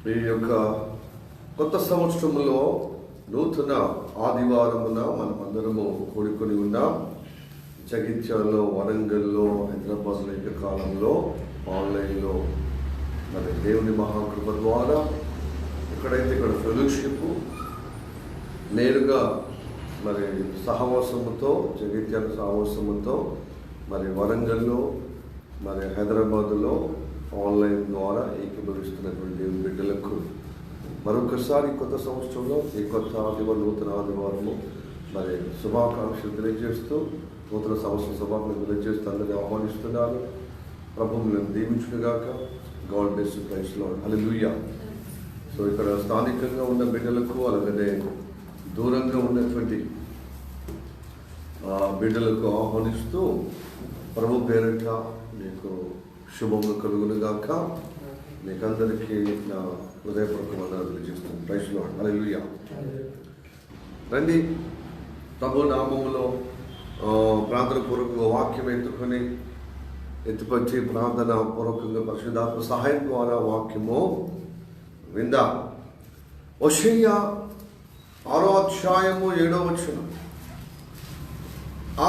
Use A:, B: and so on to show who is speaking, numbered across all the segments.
A: ఈ యొక్క కొత్త సంవత్సరంలో నూతన ఆదివారమున మనమందరము కూడుకొని ఉన్నాం. జగిత్యాలలో, వరంగల్లో, హైదరాబాద్లో ఈ కాలంలో ఆన్లైన్లో మరి దేవుని మహాకృప ద్వారా ఎక్కడైతే ఇక్కడ ఫెలోషిప్ నేరుగా మరి సహవాసముతో, జగిత్యాల సహవాసముతో, మరి వరంగల్లో, మరి హైదరాబాదులో ఆన్లైన్ ద్వారా ఏకీభవిస్తున్నటువంటి దేవుని బిడ్డలకు మరొకసారి కొత్త సంవత్సరంలో ఈ కొత్త ఆదివారం, నూతన ఆదివారము మరి శుభాకాంక్షలు తెలియజేస్తూ, నూతన సంవత్సరం శుభాకాంక్షలు తెలియజేస్తూ అందరినీ ఆహ్వానిస్తున్నారు. ప్రభువులను దీవించుగాక. God bless you. Praise Lord. Hallelujah. So ఇక్కడ స్థానికంగా ఉన్న బిడ్డలకు, అలాగే దూరంగా ఉన్నటువంటి బిడ్డలకు ఆహ్వానిస్తూ ప్రభు పేరిట మీకు శుభములు కలుగునుగాక. మీకందరికీ నా హృదయపూర్వక వందనాలు తెలియజేస్తున్నాను. Praise Lord. హల్లెలూయా. రండి, ప్రభు నామములో ప్రార్థనపూర్వకంగా వాక్యం ఎత్తుపచ్చి ప్రార్థన పూర్వకంగా పరిశుద్ధాత్మ సహాయం ద్వారా వాక్యము విందాం. హోషేయ 6వ అధ్యాయము 7వ వచనం.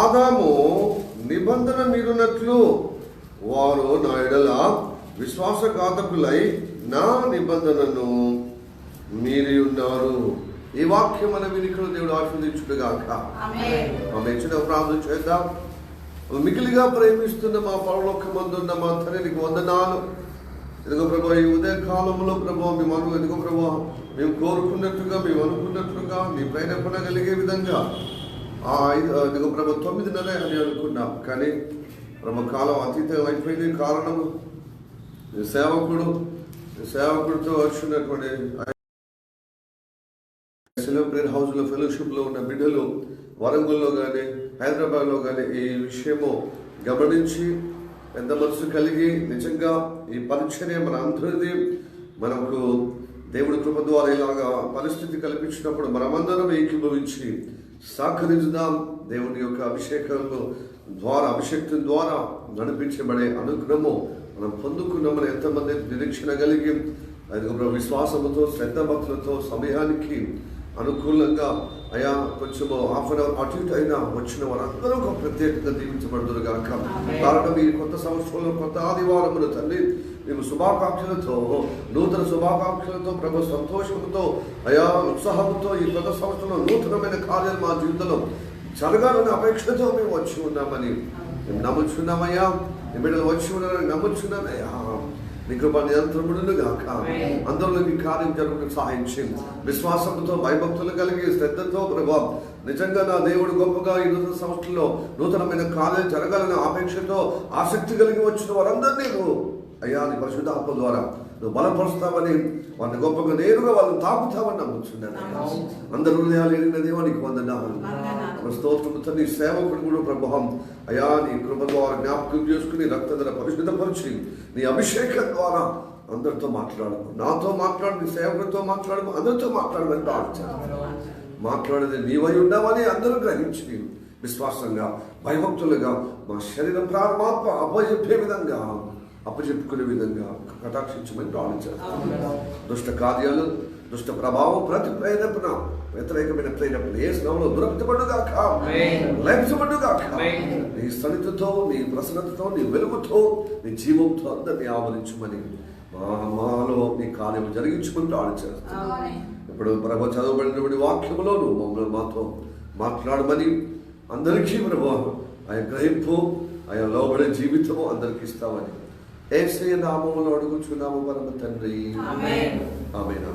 A: ఆదాము నిబంధన మీరున్నట్లు వారు నా ఎడల విశ్వాసఘాతకులై నా నిబంధనను మీరి ఉన్నారు. ఈ వాక్యం మన వినికిలో దేవుడు ఆశీర్వదించుగాక. ఆమె చిన్న ప్రార్థన చేద్దాం. మిగిలిగా ప్రేమిస్తున్న మా పరలోకమందున్న మా తండ్రికి వందనాలు. ఎదుగో ప్రభా, ఈ ఉదయ కాలంలో ప్రభా ఎదుగో ప్రభా మేము కోరుకున్నట్టుగా, మేము అనుకున్నట్లుగా మీ ప్రేరేపణ కలిగే విధంగా ఎదుగో ప్రభా 9:30 అని అనుకున్నాం. కానీ ప్రభా కాలం అతీతం అయిపోయింది. కారణము సేవకుడితో వచ్చినటువంటి ప్రేయర్ హౌస్లో ఫెలోషిప్లో ఉన్న బిడ్డలు వరంగల్లో కానీ హైదరాబాద్లో కానీ ఈ విషయము గమనించి పెద్ద మనసు కలిగి నిజంగా ఈ పరిచర్య మన అందరిది మనకు దేవుడి కృప ద్వారా ఇలాగా పరిస్థితి కల్పించినప్పుడు మనమందరం ఏకీభవించి సహకరించుదాం. దేవుని యొక్క అభిషేకం ద్వారా నడిపించబడే అనుగ్రహము మనం పొందుకున్నామని ఎంతమంది నిరీక్షణ కలిగి విశ్వాసముతో, శ్రద్ధ భక్తులతో సమయానికి అనుకూలంగా అయా కొంచెము హాఫ్ అన్ అవర్ అటు ఇటు అయినా వచ్చిన వారందరూ ఒక ప్రత్యేకంగా దీవించబడుతున్నారు కాక. కారణం ఈ కొత్త సంవత్సరంలో, కొత్త ఆదివారములు తండ్రి మేము శుభాకాంక్షలతో, నూతన శుభాకాంక్షలతో, ప్రభు సంతోషంతో, అయా ఉత్సాహంతో ఈ కొత్త సంవత్సరంలో నూతనమైన కార్యాలు మా జీవితంలో జరగాలనే అపేక్షతో మేము వచ్చి ఉన్నామని మేము నమ్ముచున్నామయ్యా. ఈ బిడ్డలు వచ్చి ఉన్నారని నమ్ముచున్నామయ్యా. నీ కృప నిరంతరమును గాక. అందరిలో నీ కార్యం జరుగుటకు సహాయం చేయండి. విశ్వాసంతో, భయభక్తులు కలిగి, శ్రద్ధతో ప్రభావం నిజంగా నా దేవుడు గొప్పగా ఈ నూతన సంవత్సరంలో నూతనమైన కార్యాలు జరగాలనే ఆపేక్షతో, ఆసక్తి కలిగి వచ్చిన వారందరినీ నువ్వు అయ్యా నీ పరిశుద్ధాత్మ ద్వారా నువ్వు బలపరుస్తావని, వారిని గొప్పగా నేరుగా వాళ్ళని తాకుతావని నమ్ముతున్నాను. అందరి హృదయాలు ఎరిగిన దేవానికి వందనాలు. స్తోత్రముతో నీ సేవకుడు కూడా ప్రభావం అయా నీ కృప ద్వారా జ్ఞాపకం చేసుకుని రక్తధర పరిశుద్ధపరిచి నీ అభిషేకం ద్వారా అందరితో మాట్లాడము. నాతో మాట్లాడు, నీ సేవకుడితో మాట్లాడము, అందరితో మాట్లాడమని మాట్లాడేది నీవై ఉండవని అందరూ గ్రహించి విశ్వాసంగా, భయభక్తులుగా మా శరీరం ప్రారంభాత్మ అప్పచెప్పే విధంగా, అప్పచెప్పుకునే విధంగా కటాక్షించమని ప్రార్థించారు. దుష్ట కార్యాలు, దుష్ట ప్రభావం, ప్రతి ప్రేరేపణ, వ్యతిరేకమైన ప్రేరేపణ ఏ స్నామంలో దురపడుగాక, లేపబడుగాక. నీ సన్నిధితో, నీ ప్రసన్నతతో, నీ వెలుగుతో, నీ జీవంతో అందరినీ ఆవరించమని మాలో నీ కార్యం జరిగించుకుంటూ ఆలోచిస్తాను. ఇప్పుడు ప్రభు చదవబడినటువంటి వాక్యములో నువ్వు మమ్మల్ని మాతో మాట్లాడమని అందరికీ ప్రభు ఆయన గ్రహింపు, ఆయన లోబడే జీవితము అందరికి ఇస్తామని యేసయ్య నామములో అడుగుచున్నాము పరమ తండ్రి. Amen. Amen.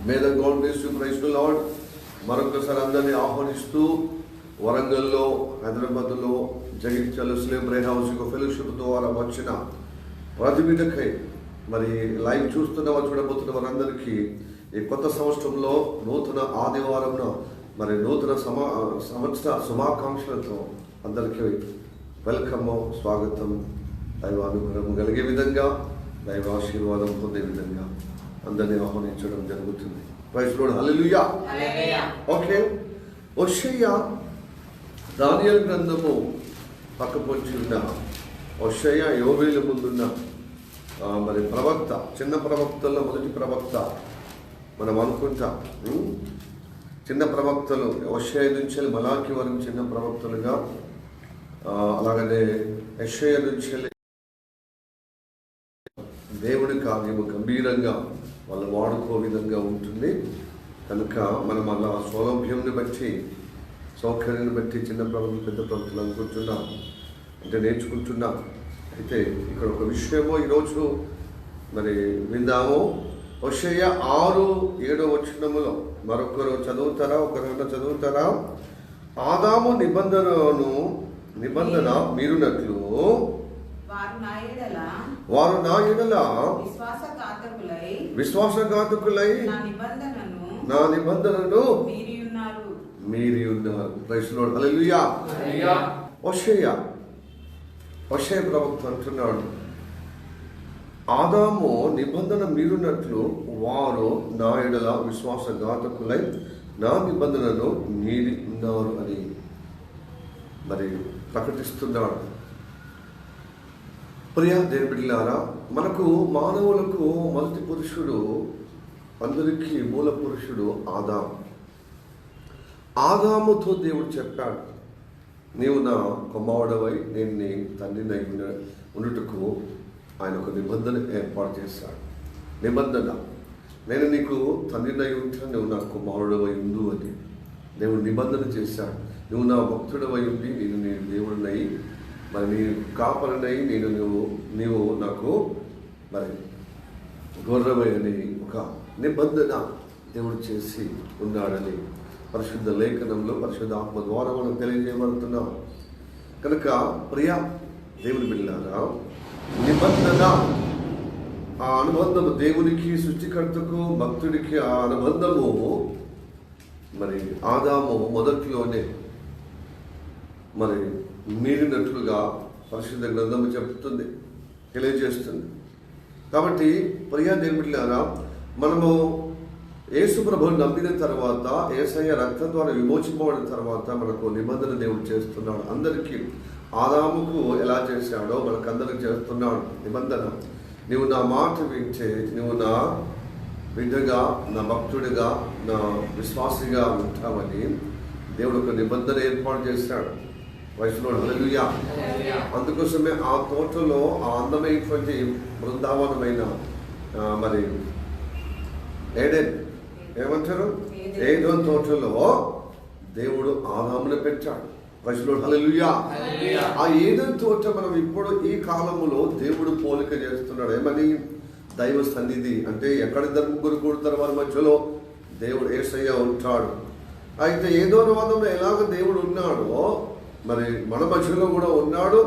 A: May the God bless you. Praise the Lord. మరొకసారి అందరినీ ఆహ్వానిస్తూ వరంగల్లో, హైదరాబాద్లో, జగిత్యాల ప్రేయర్ హౌస్ ఫెలోషిప్ ద్వారా వచ్చిన ప్రతి బిడ్డకై, మరి లైవ్ చూస్తున్న వారు, చూడబోతున్న వారందరికీ ఈ కొత్త సంవత్సరంలో నూతన ఆదివారంన మరి నూతన సంవత్సర శుభాకాంక్షలతో అందరికీ వెల్కమ్, స్వాగతం, దైవానుగ్రహం కలిగే విధంగా, దైవ ఆశీర్వాదం పొందే విధంగా అందరినీ ఆహ్వానించడం జరుగుతుంది. Praise the lord. Hallelujah. Okay. హోషేయ దానియేలు గ్రంథము పక్క పొంచి ఉన్న హోషేయ యోవేలు ముందున్న మరి ప్రవక్త, చిన్న ప్రవక్తల్లో మొదటి ప్రవక్త మనం అనుకుంటాం. చిన్న ప్రవక్తలు యెషయా నుంచి మలాకి వరకు చిన్న ప్రవక్తలుగా, అలాగనే యెషయా నుంచి దేవుడి కార్యము గంభీరంగా వాళ్ళు వాడుకో విధంగా ఉంటుంది. కనుక మనం అలా సౌలభ్యంని బట్టి, సౌకర్యాన్ని బట్టి చిన్న ప్రవక్తలు పెద్ద ప్రవక్తలు అనుకుంటున్నాం, అంటే నేర్చుకుంటున్నాం. అయితే ఇక్కడ ఒక విషయమో ఈరోజు మరి విందాము. యెషయా 6:7 వచనములో మరొకరు చదువుతారా? ఒకరైనా చదువుతారా? ఆదాము నిబంధన మీరునట్లు వారు నా యెడల విశ్వాసఘాతకులై నా నిబంధనను మీరి ఉన్నారు. ప్రైజ్ ది లార్డ్, హల్లెలూయా. యెషయా ప్రవక్త అంటున్నాడు, ఆదాము నిబంధన మీరునట్లు వారు నా యెడల విశ్వాసఘాతకులై నా నిబంధనను మీరి ఉన్నారు అని మరి ప్రకటిస్తున్నాడు. ప్రియ దేవుని బిడ్డలారా, మనకు మానవులకు మొదటి పురుషుడు, అందరికీ మూల పురుషుడు ఆదాముతో దేవుడు చెప్పాడు, నీవు నా కుమారుడవై నేను నీ తండ్రినై ఉండుటకు ఆయన ఒక నిబంధన ఏర్పాటు చేశాడు. నిబంధన, నేను నీకు తండ్రినై ఉంటాను, నువ్వు నా కుమారుడవై ఉండు అని దేవుడు నిబంధన చేశాడు. నువ్వు నా భక్తుడవై ఉండి నేను నీ దేవుడినై, మరి నీ కాపరినై నీవు నాకు మరి గొర్రెవై అని ఒక నిబంధన దేవుడు చేసి ఉన్నాడని పరిశుద్ధ లేఖనంలో పరిశుద్ధ ఆత్మ ద్వారా మనం తెలియజేయబడుతున్నాం. కనుక ప్రియ దేవుని బిడ్డలారా, నిబంధన, ఆ అనుబంధము దేవునికి, సృష్టికర్తకు, భక్తుడికి ఆ అనుబంధము మరి ఆదాము మొదట్లోనే మరి మీరినట్లుగా పరిశుద్ధ గ్రంథము చెప్తుంది, తెలియజేస్తుంది. కాబట్టి ప్రియ దేవుని బిడ్డలారా, మనము యేసు ప్రభువుని నమ్మిన తర్వాత, యేసయ్య రక్తం ద్వారా విమోచింపబడిన తర్వాత మనకు నిబంధన దేవుడు చేస్తున్నాడు. అందరికీ ఆదాముకు ఎలా చేశాడో మనకందరికి చేస్తున్నాడు నిబంధన. నువ్వు నా మాట వింటే నువ్వు నా బిడ్డగా, నా భక్తుడిగా, నా విశ్వాసిగా ఉంటావని దేవుడు ఒక నిబంధన ఏర్పాటు చేశాడు. వయసులో హల్లెలూయా. అందుకోసమే ఆ తోటలో ఆ అందమైనటువంటి బృందావనమైన మరి ఏడెన్ ఏమంటారు, ఏదోన్ తోటలో దేవుడు ఆదామును పెట్టాడు. వయసులో హల్లెలూయా. ఆ ఏదోన్ తోట మనం ఇప్పుడు ఈ కాలములో దేవుడు పోలిక చేస్తున్నాడు. ఏమని? దైవ సన్నిధి. అంటే ఎక్కడిద్దరు ముగ్గురు కూడతారు వారి మధ్యలో దేవుడు యేసయ్య ఉంటాడు. అయితే ఏదోన్ వనంలో ఎలాగ దేవుడు ఉన్నాడో మరి మన మధ్యలో కూడా ఉన్నాడు.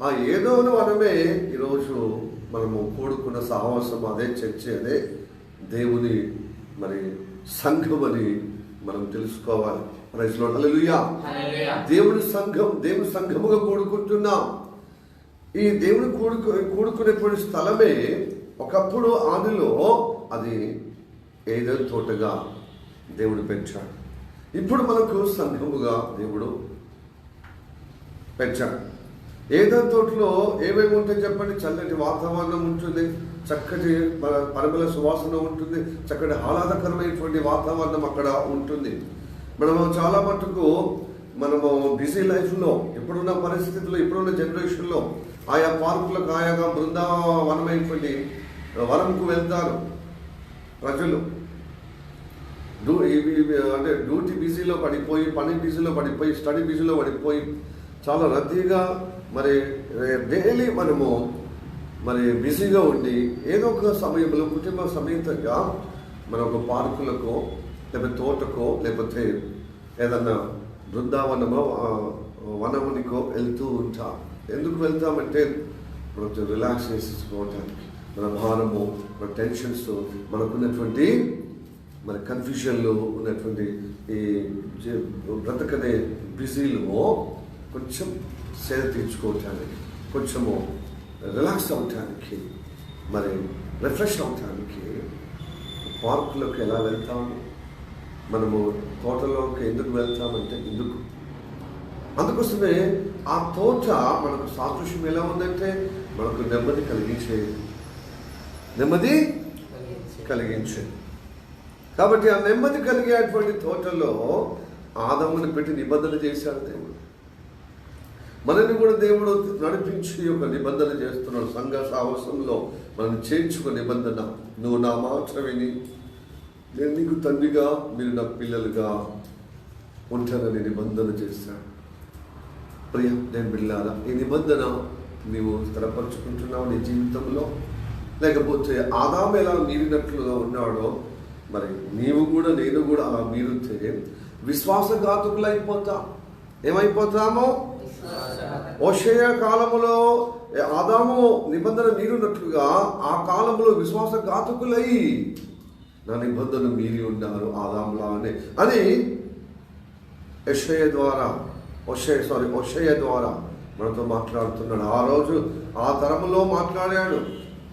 A: ఆ ఏదోను వనమే ఈరోజు మనము కూడుకున్న సహవాసం, అదే చర్చ, అదే దేవుని మరి సంఘం అని మనం తెలుసుకోవాలి. ప్రైజ్ ది లార్డ్, హల్లెలూయా. దేవుని సంఘముగా కూడుకుంటున్నాం. ఈ దేవుని కూడుకునేటువంటి స్థలమే ఒకప్పుడు ఆదిలో అది ఏదైనా తోటగా దేవుడు పెంచాడు. ఇప్పుడు మనకు సంఘముగా దేవుడు పెంచాడు. ఏదో తోటలో ఏమేమి ఉంటాయి చెప్పండి? చల్లటి వాతావరణం ఉంటుంది, చక్కటి పరిమళ సువాసన ఉంటుంది, చక్కటి ఆహ్లాదకరమైనటువంటి వాతావరణం అక్కడ ఉంటుంది. మనము చాలా మటుకు బిజీ లైఫ్లో, ఇప్పుడున్న పరిస్థితుల్లో, ఇప్పుడున్న జనరేషన్లో ఆయా పార్కులకు, ఆయాగా బృందావనమైనటువంటి వనంకు వెళ్తారు ప్రజలు. అంటే డ్యూటీ బిజీలో పడిపోయి, పని బిజీలో పడిపోయి, స్టడీ బిజీలో పడిపోయి చాలా రద్దీగా మరి డైలీ మనము మరి బిజీగా ఉండి ఏదో ఒక సమయంలో కుటుంబ సమేతంగా మన ఒక పార్కులకో, లేకపోతే తోటకో, లేకపోతే ఏదన్నా బృందావనమో వనమునికో వెళ్తూ ఉంటాం. ఎందుకు వెళ్తామంటే కొంచెం రిలాక్స్ చేసుకోవటానికి. మన భారము, మన టెన్షన్స్, మనకున్నటువంటి మన కన్ఫ్యూజన్లో ఉన్నటువంటి ఈ బ్రతకనే బిజీలో కొంచెం సేద తీర్చుకోవటానికి, కొంచెము రిలాక్స్ అవటానికి, మరి రిఫ్రెష్ అవటానికి పార్కులోకి ఎలా వెళ్తాము? మనము తోటలోకి ఎందుకు వెళ్తామంటే అందుకోసమే ఆ తోట మనకు సాదృశ్యం ఎలా ఉందంటే మనకు నెమ్మది కలిగించే నెమ్మది కలిగించింది. కాబట్టి ఆ నెమ్మది కలిగేటువంటి తోటలో ఆదాముని పెట్టి నిబంధన చేశాడు దేవుడు. మనల్ని కూడా దేవుడు నడిపించి ఒక నిబంధన చేస్తున్నాడు. సంఘ సాహసంలో మనం చేర్చుకున్న నిబంధన, నువ్వు నా మాట విని నేను నీకు తండ్రిగా, మీరు నా పిల్లలుగా ఉంటానని నిబంధన చేశాడు. ప్రియ నేను బిడ్డలారా, ఈ నిబంధన నీవు స్థిరపరచుకుంటున్నావు నీ జీవితంలో, లేకపోతే ఆదాము ఎలా మీరినట్లుగా ఉన్నాడో మరి నీవు కూడా నేను కూడా అలా మీరితే విశ్వాసఘాతుకులు అయిపోతాం. ఏమైపోతామో, హోషేయ కాలములో ఆదాము నిబంధన మీరినట్లుగా ఆ కాలంలో విశ్వాసఘాతుకులై నా నిబంధన మీరి ఉన్నారు ఆదాములానే అని హోషేయ ద్వారా మనతో మాట్లాడుతున్నాడు. ఆ రోజు ఆ తరములో మాట్లాడాడు.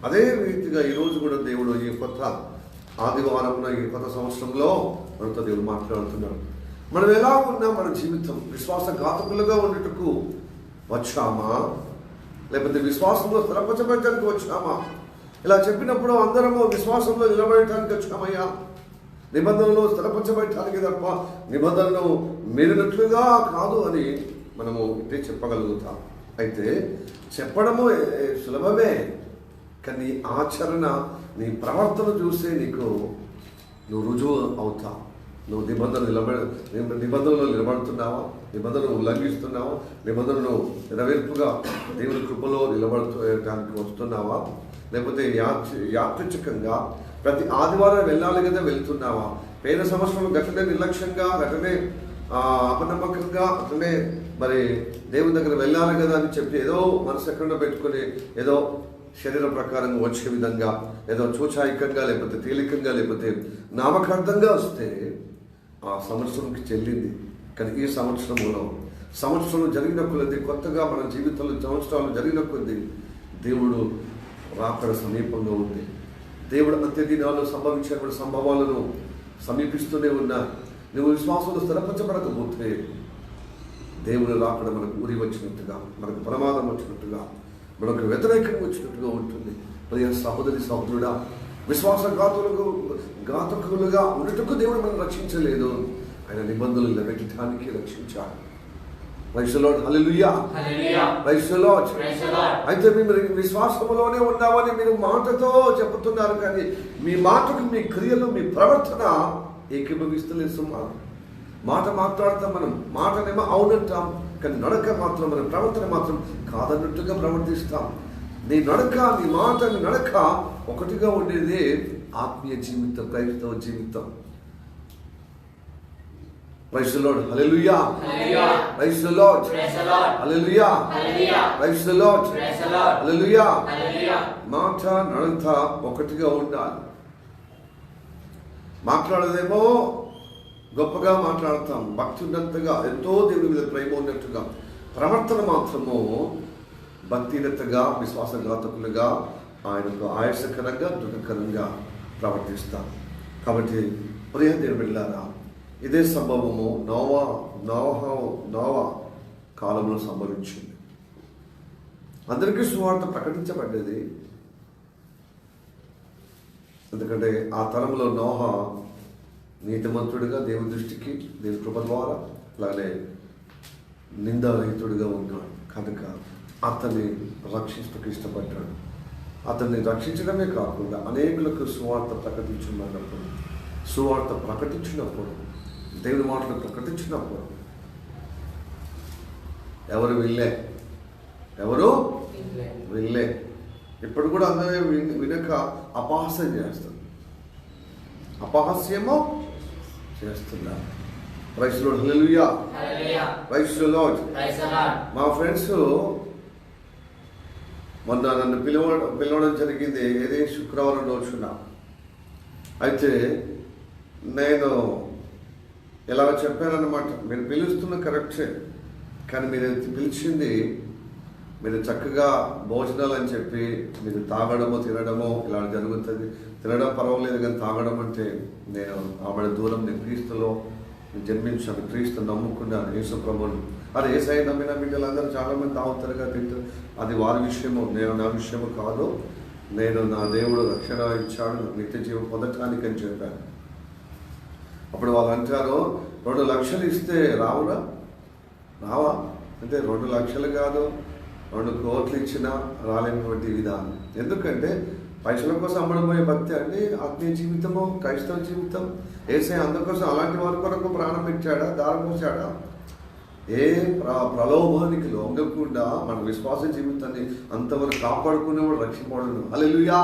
A: అదే రీతిగా ఈరోజు కూడా దేవుడు ఈ కొత్త ఆదివారం, ఈ కొత్త సంవత్సరంలో మనతో దేవుడు మాట్లాడుతున్నాడు. మనం ఎలా ఉన్నా మన జీవితం విశ్వాసఘాతకులుగా ఉండేటకు వచ్చామా, లేకపోతే విశ్వాసంలో స్థిరపరచబడటానికి వచ్చామా? ఇలా చెప్పినప్పుడు అందరము విశ్వాసంలో నిలబడటానికి వచ్చామయ్యా, నిబంధనలో స్థిరపరచబడటానికి తప్ప నిబంధనను మీరినట్లుగా కాదు అని మనము ఇదే చెప్పగలుగుతాం. అయితే చెప్పడము సులభమే, కానీ నీ ఆచరణ, నీ ప్రవర్తన చూస్తే నువ్వు రుజువు అవుతావు. నువ్వు నిబంధనలో నిలబడుతున్నావా, నిబంధనను ఉల్లంఘిస్తున్నావా, నిబంధనను నెరవేర్పుగా దేవుని కృపలో నిలబడటానికి వస్తున్నావా, లేకపోతే యాదృచ్ఛికంగా ప్రతి ఆదివారం వెళ్ళాలి కదా వెళ్తున్నావా? పేద సంవత్సరం గట్లనే నిర్లక్ష్యంగా, గట్లనే అపనమ్మకంగా, అట్లనే మరి దేవుని దగ్గర వెళ్ళాలి కదా అని చెప్పి ఏదో మనసు ఎక్కడో పెట్టుకుని ఏదో శరీర ప్రకారంగా వచ్చే విధంగా ఏదో చూచాయికంగా, లేకపోతే తేలికంగా, లేకపోతే నామకార్థంగా వస్తే ఆ సంవత్సరంకి చెల్లింది. కానీ ఈ సంవత్సరం జరిగిన కొద్ది, కొత్తగా మన జీవితంలో సంవత్సరాలు జరిగిన కొద్ది దేవుడు రాకడ సమీపంగా ఉంది. దేవుడు అంత్య దినాల్లో సంభవించినటువంటి సంభవాలను సమీపిస్తూనే ఉన్నా. నువ్వు విశ్వాసంలో స్థిరపరచబడకపోతే దేవుడు రాకడ మనకు ఊరి వచ్చినట్టుగా, మనకు ప్రమాదం వచ్చినట్టుగా, మనకు వ్యతిరేకంగా వచ్చినట్టుగా ఉంటుంది. ప్రియ సహోదరి సహోదరుడా, విశ్వాసఘాతులుగా ఉన్నట్టుకు దేవుడు మనం రక్షించలేదు, ఆయన నిబంధనలు నిలబెట్టడానికి రక్షించాడు. Praise the lord, hallelujah, praise the lord. అయితే మీరు విశ్వాసంలోనే ఉన్నామని మీరు మాటతో చెబుతున్నారు, కానీ మీ మాటకు, మీ క్రియలు, మీ ప్రవర్తన ఏకీభవిస్తలేదు సుమా. మాట మాట్లాడతాం మనం, మాటనేమో అవునంటాం, కానీ నడక మాత్రం, మన ప్రవర్తన మాత్రం కాదన్నట్టుగా ప్రవర్తిస్తాం. నీ నడక, నీ మాట, నీ నడక ఒకటిగా ఉండేదే ఆత్మీయ జీవితం, క్రైస్తవ జీవితం. Praise the lord, hallelujah, praise the lord, hallelujah, praise the lord, hallelujah. మాట, నడక ఒకటిగా ఉండాలి. మాట్లాడదేమో గొప్పగా మాట్లాడతాం, భక్తి ఉన్నట్టుగా, ఎంతో దేవుని మీద ప్రేమ ఉన్నట్టుగా, ప్రవర్తన మాత్రము భక్తినతగా, విశ్వాసఘాతకులుగా, ఆయనకు ఆయాసకరంగా, దుఃఖకరంగా ప్రవర్తిస్తాం. కాబట్టి ప్రియ దేవుని బిడ్డలారా, ఇదే సంభవము నోవా కాలంలో సంభవించింది. అందరికీ సువార్త ప్రకటించబడ్డది. ఎందుకంటే ఆ తరంలో నోహా నీతిమంతుడిగా, దేవుని దృష్టికి, దేవుని కృప ద్వారా, అలాగే నిందారహితుడిగా ఉన్నాడు కనుక అతన్ని రక్షించడానికి ఇష్టపడ్డాడు. అతన్ని రక్షించడమే కాకుండా అనేకులకు సువార్త ప్రకటించినప్పుడు, దేవుని మాటలు ప్రకటించినప్పుడు ఎవరు వెళ్ళే ఇప్పుడు కూడా అందరూ వినక అపహాస్యం చేస్తారు, అపహాస్యమో చేస్తున్నారు. Praise the lord, hallelujah, praise the lord. మా ఫ్రెండ్స్ మొన్న నన్ను పిలవడం జరిగింది, ఏదే శుక్రవారం రోజున. అయితే నేను ఇలా చెప్పానన్నమాట, మీరు పిలుస్తున్న కరెక్టే, కానీ మీరు పిలిచింది మీరు చక్కగా భోజనాలు అని చెప్పి మీరు తాగడమో తినడమో ఇలా జరుగుతుంది. తినడం పర్వాలేదు, కానీ తాగడం అంటే నేను ఆవిడ దూరం, నేను క్రీస్తులో జన్మించాను, క్రీస్తు నమ్ముకున్నాను, యేసు ప్రభువుని. అది యేసయ్య నమ్మిన బిడ్డలందరూ చాలామంది తాగుతారుగా, తింటారు. అది వారి విషయము, నా విషయము కాదు. నేను నా దేవుడు రక్షణ ఇచ్చాడు, నాకు నిత్య జీవం పొందటానికి అని చెప్పాను. అప్పుడు వాళ్ళు అంటారు, 2 లక్షలు ఇస్తే రావా అంటే 2 లక్షలు కాదు, 2 కోట్లు ఇచ్చినా రాలేనటువంటి విధానం. ఎందుకంటే పైసల కోసం అమ్మడమోయే భక్తి అంటే ఆత్మీయ జీవితము, క్రైస్తవ జీవితం. యేసయ్య అందుకోసం అలాంటి వారి కొరకు ప్రాణం పెట్టాడా, దారి పోసాడా? ఏ ప్రలోభానికి లొంగకుండా మన విశ్వాస జీవితాన్ని అంతవరకు కాపాడుకునేవాడు రక్షింపబడును. హల్లెలూయా,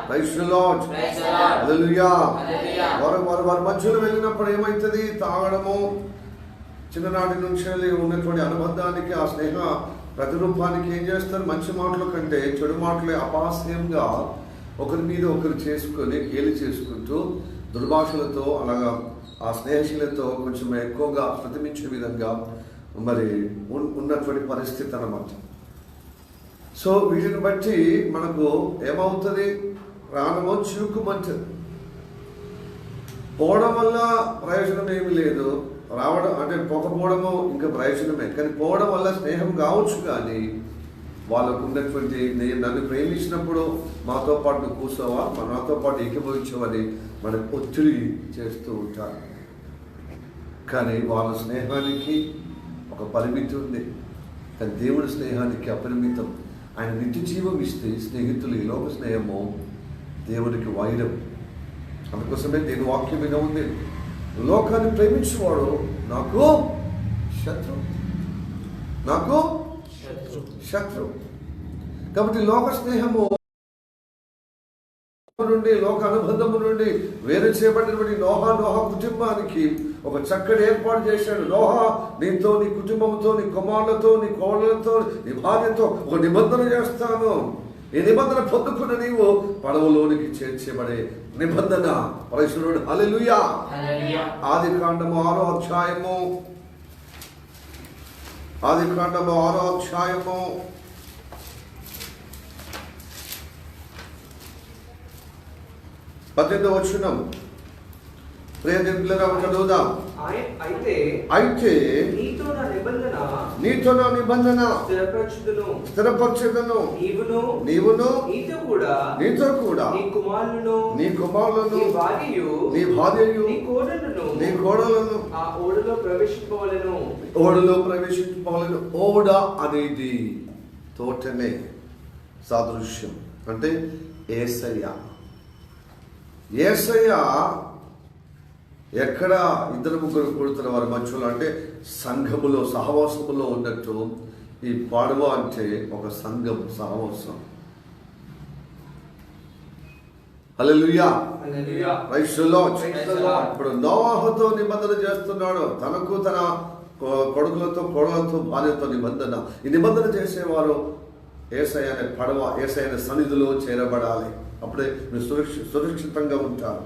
A: ప్రైజ్ ది లార్డ్, హల్లెలూయా. వారి మధ్యలో వెళ్ళినప్పుడు ఏమవుతుంది? తాగడము, చిన్ననాటి నుంచి ఉన్నటువంటి అనుబంధానికి, ఆ స్నేహ ప్రతిరూపానికి ఏం చేస్తారు? మంచి మాటల కంటే చెడు మాటలే అపాస్యంగా ఒకరి మీద ఒకరు చేసుకొని గేలి చేసుకుంటూ దుర్భాషలతో, అలాగా ఆ స్నేహశీలతో కొంచెం ఎక్కువగా ప్రతిమించే విధంగా మరి ఉన్నటువంటి పరిస్థితి అన్నమాట. సో వీటిని బట్టి మనకు ఏమవుతుంది? ప్రాణము చివుకుమంటుంది. పోవడం వల్ల ప్రయోజనం ఏమి లేదు, రావడం అంటే పోకపోవడము ఇంకా ప్రయోజనమే. కానీ పోవడం వల్ల స్నేహం కావచ్చు, కానీ వాళ్ళకు ఉన్నటువంటి నన్ను ప్రేమించినప్పుడు మాతో పాటు కూర్చోవా, నాతో పాటు ఏకీభవించవని మనకు ఒత్తిడి చేస్తూ ఉంటారు. కానీ వాళ్ళ స్నేహానికి ఒక పరిమితి ఉంది, కానీ దేవుడి స్నేహానికి అపరిమితం. ఆయన నిత్య జీవం ఇస్తే స్నేహితులు ఈ లోక స్నేహము దేవుడికి వైరం. అందుకోసమే దేని వాక్యం మీద ఉంది, లోకాన్ని ప్రేమించేవాడు నాకు శత్రు. కాబట్టి లోక స్నేహము నుండి, లోక అనుబంధము నుండి వేరు చేయబడినటువంటి నోహ కుటుంబానికి ఒక చక్కటి ఏర్పాటు చేశాడు. నోహ, నీతో, నీ కుటుంబంతో, నీ కుమారులతో, నీ కోడలతో, నీ భార్యతో ఒక నిబంధన చేస్తాను. ఈ నిబంధన పొందుకున్న నీవు పడవలోనికి చేర్చబడే నిబంధన. పరమేశ్వరుడు, హల్లెలూయా. ఆదికాండము 6వ అధ్యాయము 18వ వచనం. చదువుదాం. అయితే నీతో నా నిబంధన స్థిరపరచుదును, నీవును నీతో కూడా నీ కుమారులను నీ భార్యయు నీ కోడలను ఓడలో ప్రవేశింపవలెను. ఓడ అనేది తోటనే సాదృశ్యం. అంటే యేసయ్య ఎక్కడ 2-3 కూడుతున్న వారి మధ్యలో, అంటే సంఘములో, సహవాసములో ఉన్నట్టు ఈ పడవ అంటే ఒక సంఘం, సహవాసం. హల్లెలూయా, ప్రైజ్ ది లార్డ్. ఇప్పుడు నోవాహుతో నిబంధన చేస్తున్నాడు, తనకు, తన కొడుకులతో, కోడలతో, భార్యతో నిబంధన. ఈ నిబంధన చేసేవారు యేసయ్య అనే పడవ, యేసయ్య అనే సన్నిధిలో చేరబడాలి. అప్పుడే మీరు సురక్షితంగా ఉంటారు.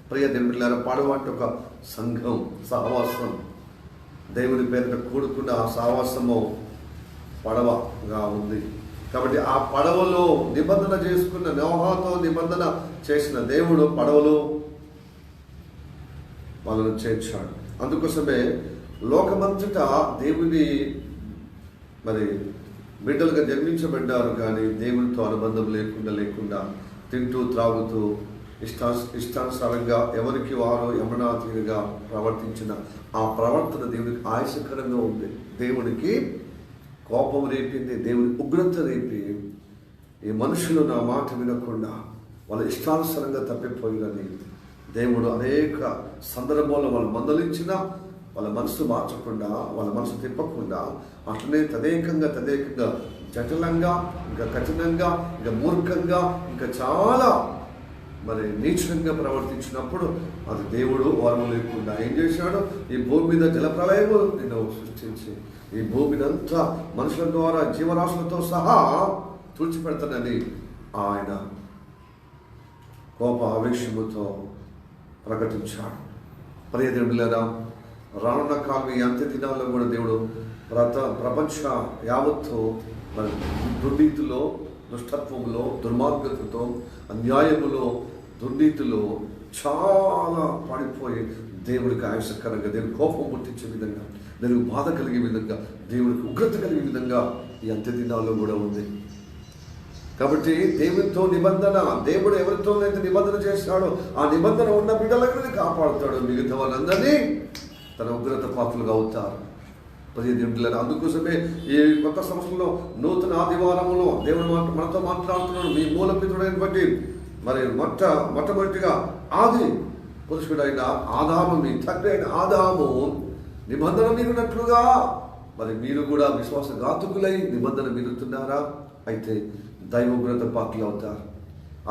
A: ప్రియ దేవులారా, పడవ అంటే ఒక సంఘం, సహవాసం. దేవుని పేరున కూడుకున్న ఆ సహవాసము పడవగా ఉంది. కాబట్టి ఆ పడవలో నిబంధన చేసుకున్న, నోహతో నిబంధన చేసిన దేవుడు పడవలో వాళ్ళను చేర్చాడు. అందుకోసమే లోకమంతటా దేవుని మరి బిడ్డలుగా జన్మించబడ్డారు, కానీ దేవునితో అనుబంధం లేకుండా తింటూ త్రాగుతూ ఇష్టానుసారంగా ఎవరికి వారు యమనాథీయులుగా ప్రవర్తించిన ఆ ప్రవర్తన దేవునికి ఆయాసకరంగా ఉంది. దేవునికి కోపం రేపింది, దేవుని ఉగ్రత రేపి ఈ మనుషులు నా మాట వినకుండా వాళ్ళ ఇష్టానుసారంగా తప్పిపోయినని దేవుడు అనేక సందర్భాల్లో వాళ్ళు మందలించినా వాళ్ళ మనసు మార్చకుండా, వాళ్ళ మనసు తిప్పకుండా అట్లనే తదేకంగా జటిలంగా, ఇంకా కఠినంగా, ఇంకా మూర్ఖంగా, ఇంకా చాలా మరి నీచంగా ప్రవర్తించినప్పుడు అది దేవుడు వారు లేకుండా ఏం చేశాడు? ఈ భూమి మీద జలప్రలయము నేను సృష్టించి ఈ భూమిని అంతా మనుషుల ద్వారా జీవరాశులతో సహా తుడిచిపెడతానని ఆయన కోప ఆవేశముతో ప్రకటించాడు. ప్రియ దేవులారా, రానున్న కాలం ఈ అంత్య దినాల్లో కూడా దేవుడు ప్రపంచ యావత్తు మరి దుర్నీతిలో, దుష్టత్వంలో, దుర్మార్గతతో, అన్యాయములో, దుర్నీతిలో చాలా పడిపోయి దేవుడికి ఆయాసకరంగా, దేవుడికి కోపం పుట్టించే విధంగా, దేవుడికి బాధ కలిగే విధంగా, దేవుడికి ఉగ్రత కలిగే విధంగా ఈ అంత్య దినాల్లో కూడా ఉంది. కాబట్టి దేవునితో నిబంధన, దేవుడు ఎవరితోనైతే నిబంధన చేస్తాడో ఆ నిబంధన ఉన్న బిడ్డలను కాపాడుతాడు. మిగతా వాళ్ళందరినీ తన ఉగ్రత పాత్రలుగా అవుతారు. దేవుడు అందుకోసమే ఈ కొత్త సంవత్సరంలో నూతన ఆదివారంలో దేవుడు మనతో మాట్లాడుతున్నాడు. మీ మూల పితృడైన బట్టి మరి మొట్టమొదటిగా ఆది పురుషుడైన ఆదాము, మీ తండ్రి అయిన ఆదాము నిబంధన మీరున్నట్లుగా మరి మీరు కూడా విశ్వాసఘాతుకులై నిబంధన మీరుతున్నారా? అయితే దైవ ఉగ్రత పాత్రలు అవుతారు.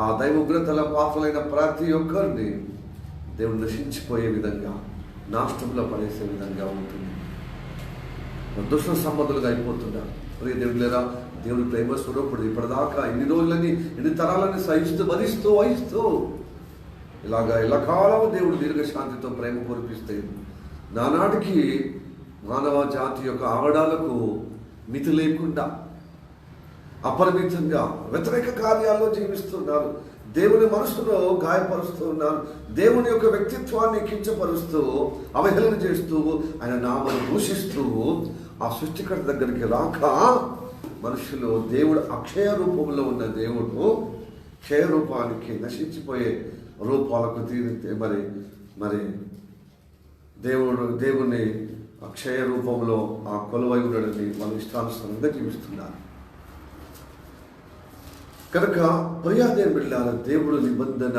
A: ఆ దైవ ఉగ్రతల పాత్రలైన ప్రతి ఒక్కరిని దేవుడు నశించిపోయే విధంగా, నాశనంలో పడేసే విధంగా ఉంటుంది. దుష్ట సంబంధులుగా అయిపోతున్నారు. ప్రియ దేవుడులేరా, దేవుడి ప్రేమ స్వరూపుడు ఇప్పటిదాకా ఇన్ని రోజులని, ఇన్ని తరాలని సహిస్తూ వహిస్తూ ఇలాగా ఎల్లకాలం దేవుడు దీర్ఘశాంతితో ప్రేమ కురిపిస్తే నానాటికి మానవ జాతి యొక్క ఆగడాలకు మితి లేకుండా అపరిమితంగా వ్యతిరేక కార్యాల్లో జీవిస్తున్నారు. దేవుని మనసులో గాయపరుస్తూ ఉన్నారు. దేవుని యొక్క వ్యక్తిత్వాన్ని కించపరుస్తూ, అవహేళన చేస్తూ, ఆయన నామాన్ని దూషిస్తూ ఆ సృష్టికర్త దగ్గరికి రాక మనుషులు దేవుడు అక్షయ రూపంలో ఉన్న దేవుడు క్షయ రూపానికి, నశించిపోయే రూపాలకు తీరితే మరి దేవుని అక్షయ రూపంలో ఆ కొలువై ఉండడని వాళ్ళు ఇష్టానుసారంగా జీవిస్తున్నారు. కనుక ప్రియాదేవి బిడ్డలారా, దేవుడు నిబంధన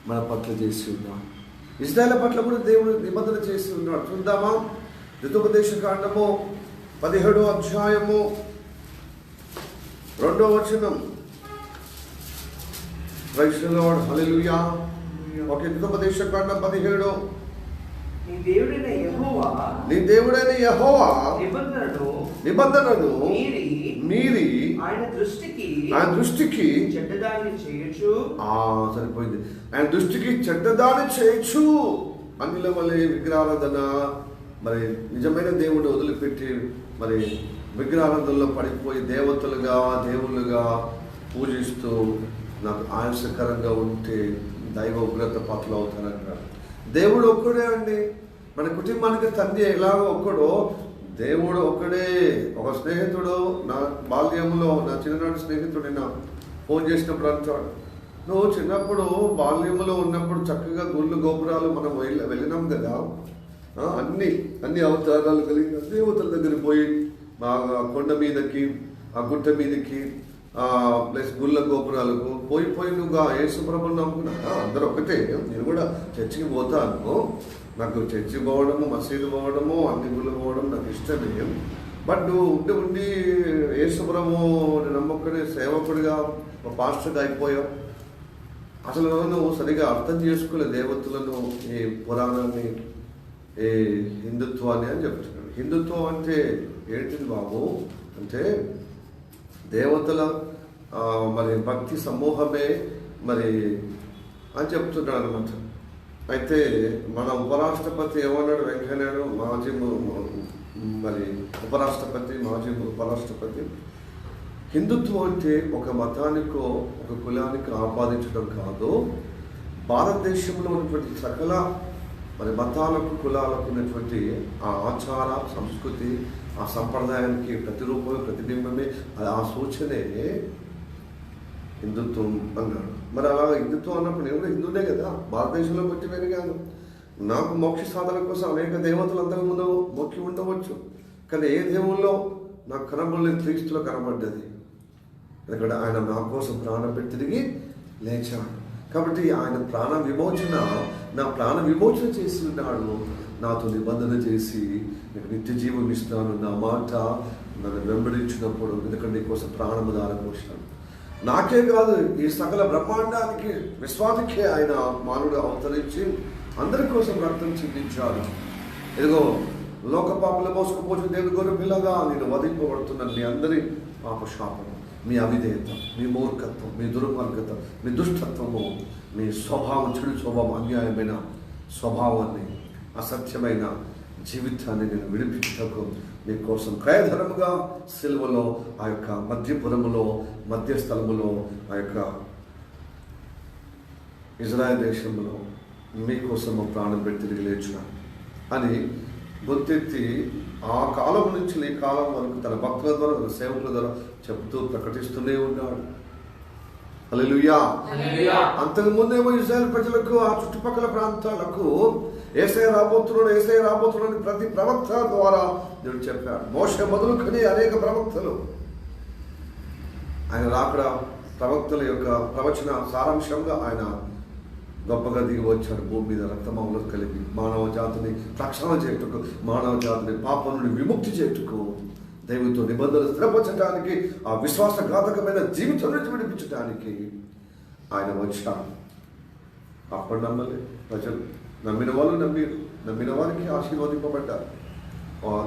A: మన పట్ల చేసి ఉన్నాడు. ఇశ్రాయేలు పట్ల కూడా దేవుడు నిబంధన చేసి ఉన్నాడు. చూద్దామా? ద్వితోపదేశకాండము 17వ అధ్యాయము 2వ వచనం. Praise the lord, hallelujah. Okay, ద్వితోపదేశకాండం 17. నీ దేవుడైన యెహోవా నిబంధనను మీరి ఆయన దృష్టికి చెడ్డదాన్ని చేయొచ్చు. సరిపోయింది. ఆయన దృష్టికి చెడ్డదాన్ని చేయొచ్చు. అన్నిల వలె విగ్రహారాధన, మరి నిజమైన దేవుడు వదిలిపెట్టి మరి విగ్రహారాధనలో పడిపోయి దేవుళ్ళుగా పూజిస్తూ నాకు ఆయాసకరంగా ఉంటే దైవ ఉగ్రత పాత్రలు అవుతానంటాడు. దేవుడు ఒక్కడే అండి. మన కుటుంబానికి తండ్రి ఎలాగో ఒక్కడో దేవుడు ఒక్కడే. ఒక స్నేహితుడు నా బాల్యంలో, నా చిన్ననాటి స్నేహితుడు నా ఫోన్ చేసినప్పుడు అంటాడు, నువ్వు చిన్నప్పుడు బాల్యంలో ఉన్నప్పుడు చక్కగా గుళ్ళు గోపురాలు మనం వెళ్ళినాం కదా, అన్ని అవతారాలు కలిగిన దేవతల దగ్గరికి పోయి మా కొండ మీదకి, ఆ గుట్ట మీదకి, ప్లస్ గుళ్ళ గోపురాలకు పోయి నువ్వు యేసుప్రభుని నమ్ముకున్నా. అందరూ ఒకటే. నేను కూడా చర్చికి పోతాను. నాకు చర్చి పోవడము, మసీదు పోవడము, అన్ని గుళ్ళు పోవడం నాకు ఇష్టమే. బట్ నువ్వు ఉండి యేసుప్రభుని నమ్మకునే సేవకుడిగా, ఒక పాస్టర్గా అయిపోయావు. అసలు నువ్వు సరిగా అర్థం చేసుకోలే దేవతలను, ఈ పురాణాన్ని, ఈ హిందుత్వాన్ని అని చెప్తున్నాడు. హిందుత్వం అంటే ఏంటిది బాబు అంటే దేవతల మరి భక్తి సమూహమే మరి అని చెప్తున్నాడు అనమాట. అయితే మన ఉపరాష్ట్రపతి ఏమన్నాడు? వెంకయ్యనాయుడు, మాజీ ఉపరాష్ట్రపతి, హిందుత్వం అంటే ఒక మతానికో ఒక కులానికి ఆపాదించడం కాదు, భారతదేశంలో ఉన్నటువంటి సకల మరి మతాలకు, కులాలకు ఉన్నటువంటి ఆ ఆచార సంస్కృతి, ఆ సంప్రదాయానికి ప్రతిరూపమే, ప్రతిబింబమే, ఆ సూచనే హిందుత్వం అన్నాడు. మరి అలా హిందుత్వం అన్నప్పుడు నేను కూడా హిందువునే కదా, భారతదేశంలో పుట్టి పెరిగాను. నాకు మోక్ష సాధన కోసం అనేక దేవతలు అంతకు ముందు మొక్కి ఉండవచ్చు, కానీ ఏ దేవుల్లో నాకు కనబడలేదు, క్రీస్తులో కనబడ్డది. ఎందుకంటే ఆయన నా కోసం ప్రాణం పెట్టి తిరిగి లేచాడు. కాబట్టి ఆయన నా ప్రాణ విమోచన చేసి ఉన్నాడు. నాతో నిబంధన చేసి నీకు నిత్య జీవం ఇస్తాను, నా మాట నన్ను వెంబడించినప్పుడు, ఎందుకంటే నీకోసం ప్రాణము దారపోసాను. నాకే కాదు, ఈ సకల బ్రహ్మాండానికి విశ్వానికే ఆయన మానవుడు అవతరించి అందరి కోసం రక్తం చిందించాడు. ఇదిగో లోక పాపలు మోసుకుపోతున్న దేవుని గొర్రె పిల్లగా నేను వధింపబడుతున్నాను. మీ అందరి పాప శాపము, మీ అవిధేయత, మీ మూర్ఖత్వం, మీ దుర్మార్గత, మీ దుష్టత్వము, మీ స్వభావం, చెడు స్వభావం, అన్యాయమైన స్వభావాన్ని, అసత్యమైన జీవితాన్ని నేను విడిపించటకు మీకోసం క్రయధరముగా సిలువలో, ఆ యొక్క మధ్యపురములో, మధ్యస్థలములో, ఆ యొక్క ఇజ్రాయెల్ దేశంలో మీకోసము ప్రాణం పెట్టి తిరిగి లేచున్నాను అని గొంతెత్తి ఆ కాలం నుంచి ఈ కాలం వరకు తన భక్తుల ద్వారా తన సేవకుల ద్వారా చెబుతూ ప్రకటిస్తూనే ఉన్నాడు. హల్లెలూయా. అంతకు ముందేమో ఇశ్రాయేలు ప్రజలకు ఆ చుట్టుపక్కల ప్రాంతాలకు యేసయ్య రాబోతున్నాడు ప్రతి ప్రవక్త ద్వారా దేవుడు చెప్పాడు. మోషే మొదలుకొని అనేక ప్రవక్తలు ఆయన రాకడ ప్రవక్తల యొక్క ప్రవచన సారాంశంగా ఆయన గొప్పగా దిగి వచ్చాడు. భూమి మీద రక్తమాంసం కలిగి మానవ జాతిని రక్షణ చేయుటకు, మానవ జాతిని పాపం నుండి విముక్తి చేయుటకు, దైవంతో నిబంధనలు స్థిరపరచడానికి, ఆ విశ్వాసఘాతకమైన జీవితం నుంచి విడిపించడానికి ఆయన వచ్చాడు. అప్పుడు నమ్మలే ప్రజలు, నమ్మిన వాళ్ళు నమ్మిన వారికి ఆశీర్వదింపబడ్డారు.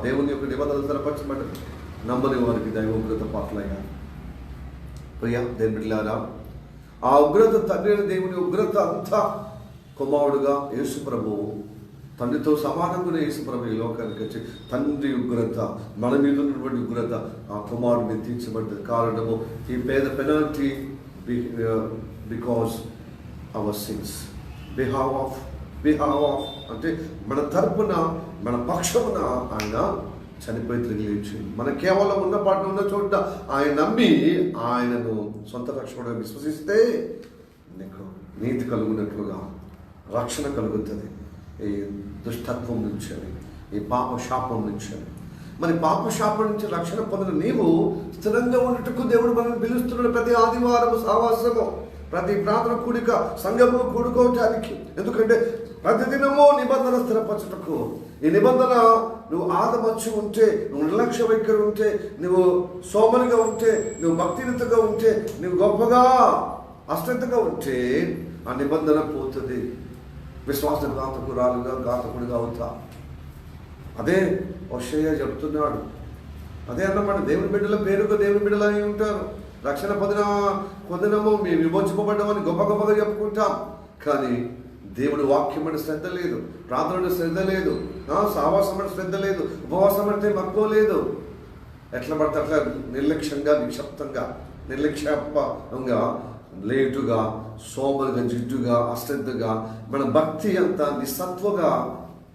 A: దేవుని యొక్క నిబంధనలు స్థిరపరచబడ్డారు. నమ్మని వారికి దైవ ఉగ్రత పాత్రలయ్యారు. ప్రియా దేవుని బిడ్డలారా, ఆ ఉగ్రత తండ్రి దేవుని ఉగ్రత అంతా కుమారుడుగా యేసు ప్రభువు, తండ్రితో సమానంగా యేసు ప్రభు ఈ లోకానికి వచ్చి తండ్రి ఉగ్రత, మన మీద ఉన్నటువంటి ఉగ్రత ఆ కుమారుడు మీద తీర్చబడ్డది. కారణము ఈ penalty because our sins, బిహావ్ of అంటే మన తరపున, మన పక్షమున ఆయన చనిపోయి తిరిగి లేచి మన కేవలం ఉన్న పాటలు ఉన్న చోట ఆయన నమ్మి ఆయనను సొంత రక్షకుడుగా విశ్వసిస్తే నీకు నీతి కలుగునట్లుగా రక్షణ కలుగుతుంది. ఈ దుష్టత్వం నుంచి, ఈ పాప శాపం నుంచి. మరి పాప శాపం నుంచి రక్షణ పొందిన నీవు స్థిరంగా ఉన్నట్టుకు దేవుడు మనల్ని పిలుస్తున్నాడు. ప్రతి ఆదివారం సహవాసము, ప్రతి ప్రార్థన కూడిక, సంఘము కూడుకోవటానికి. ఎందుకంటే ప్రతిదినము నిబంధన స్థిరపరచుటకు. ఈ నిబంధన నువ్వు ఆదమర్చి ఉంటే, నువ్వు నిర్లక్ష్య వైఖరి ఉంటే, నువ్వు సోమరిగా ఉంటే, నువ్వు భక్తియుతగా ఉంటే, నువ్వు గొప్పగా అశ్రద్ధగా ఉంటే ఆ నిబంధన పోతుంది. ఘాతకుడిగా అవుతా. అదే హోషేయ చెప్తున్నాడు. అదే అన్నమాట, దేవుని బిడ్డల పేరుగా దేవుని బిడ్డలు అని ఉంటారు. రక్షణ పొందినము, మేము విమోచింపబడ్డామని గొప్పగా చెప్పుకుంటాం. కానీ దేవుడి వాక్యం అంటే శ్రద్ధ లేదు, ప్రార్థన శ్రద్ధ లేదు, సహవాసం అంటే శ్రద్ధ లేదు, ఉపవాసం అంటే మక్కువ లేదు. ఎట్లా పడితే అట్లా నిర్లక్ష్యంగా, నిక్షప్తంగా, నిర్లక్ష్యంగా, లేటుగా, సోమరుగా, జిడ్డుగా, అశ్రద్ధగా, మన భక్తి అంతా నిస్సత్వగా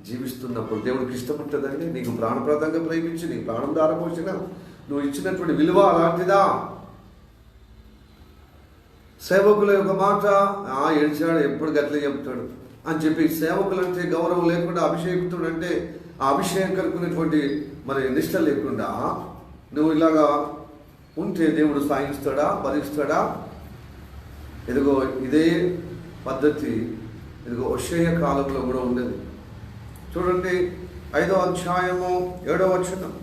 A: జీవిస్తున్నప్పుడు దేవుడికి ఇష్టపడుతుందండి. నీకు ప్రాణప్రదంగా ప్రేమించి నీ ప్రాణం దారపోసిన నువ్వు ఇచ్చినటువంటి విలువ అలాంటిదా? సేవకుల యొక్క మాట ఏడ్చాడు, ఎప్పుడు గట్లే చెప్తాడు అని చెప్పి సేవకులంటే గౌరవం లేకుండా, అభిషేకుతుడు అంటే ఆ అభిషేకం కలుగునేటువంటి మరి నిష్ట లేకుండా నువ్వు ఇలాగా ఉంటే దేవుడు సాయిస్తాడా, భరిస్తాడా? ఇదిగో ఇదే పద్ధతి ఇదిగో హోషేయ కాలంలో కూడా ఉండేది. చూడండి 5వ అధ్యాయము 7వ వచనం.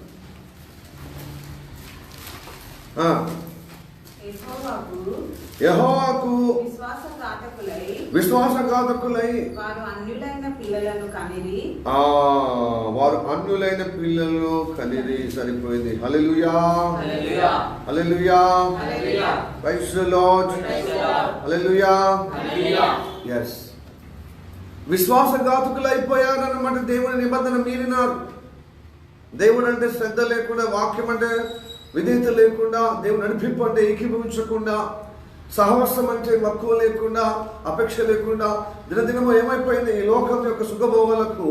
A: యెహోవాకు విశ్వాసఘాతకులై వారు అన్యులైన పిల్లలను కనిరి. సరిపోయింది. Hallelujah, hallelujah, praise the lord, hallelujah. yes, విశ్వాసఘాతకులు అయిపోయారన్నమాట. దేవుని నిబంధన మీరినారు. దేవుడు అంటే శ్రద్ధ లేకుండా, వాక్యం అంటే విధేయత లేకుండా, దేవుని నడిపింపు అంటే ఏకీభవించకుండా, సహవాసం అంటే మక్కువ లేకుండా, అపేక్ష లేకుండా దినదినము ఏమైపోయింది? ఈ లోకం యొక్క సుఖభోగాలకు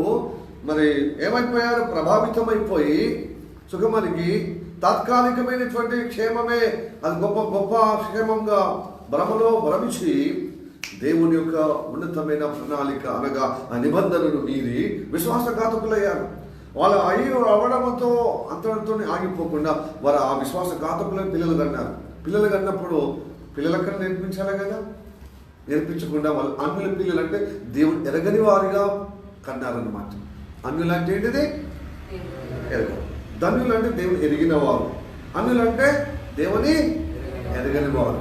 A: మరి ఏమైపోయారు? ప్రభావితమైపోయి సుఖమలిగి తాత్కాలికమైనటువంటి క్షేమమే అది గొప్ప గొప్ప క్షేమంగా భ్రమలో భ్రమించి దేవుని యొక్క ఉన్నతమైన ప్రణాళిక అనగా ఆ నిబంధనను మీరి విశ్వాసఘాతకులయ్యారు. వాళ్ళ అవడంతో అంతటితో ఆగిపోకుండా వారు ఆ విశ్వాసఘాతకులను పిల్లలు కన్నప్పుడు పిల్లలక్కడ నేర్పించాలి కదా. నేర్పించకుండా వాళ్ళు అన్యుల పిల్లలు అంటే దేవుడు ఎరగని వారిగా కన్నారన్నమాట. అన్యులు అంటే ఏంటిది? ధన్యులు అంటే దేవుడు ఎరిగిన వారు, అన్యులు అంటే దేవుని ఎరగని వారు.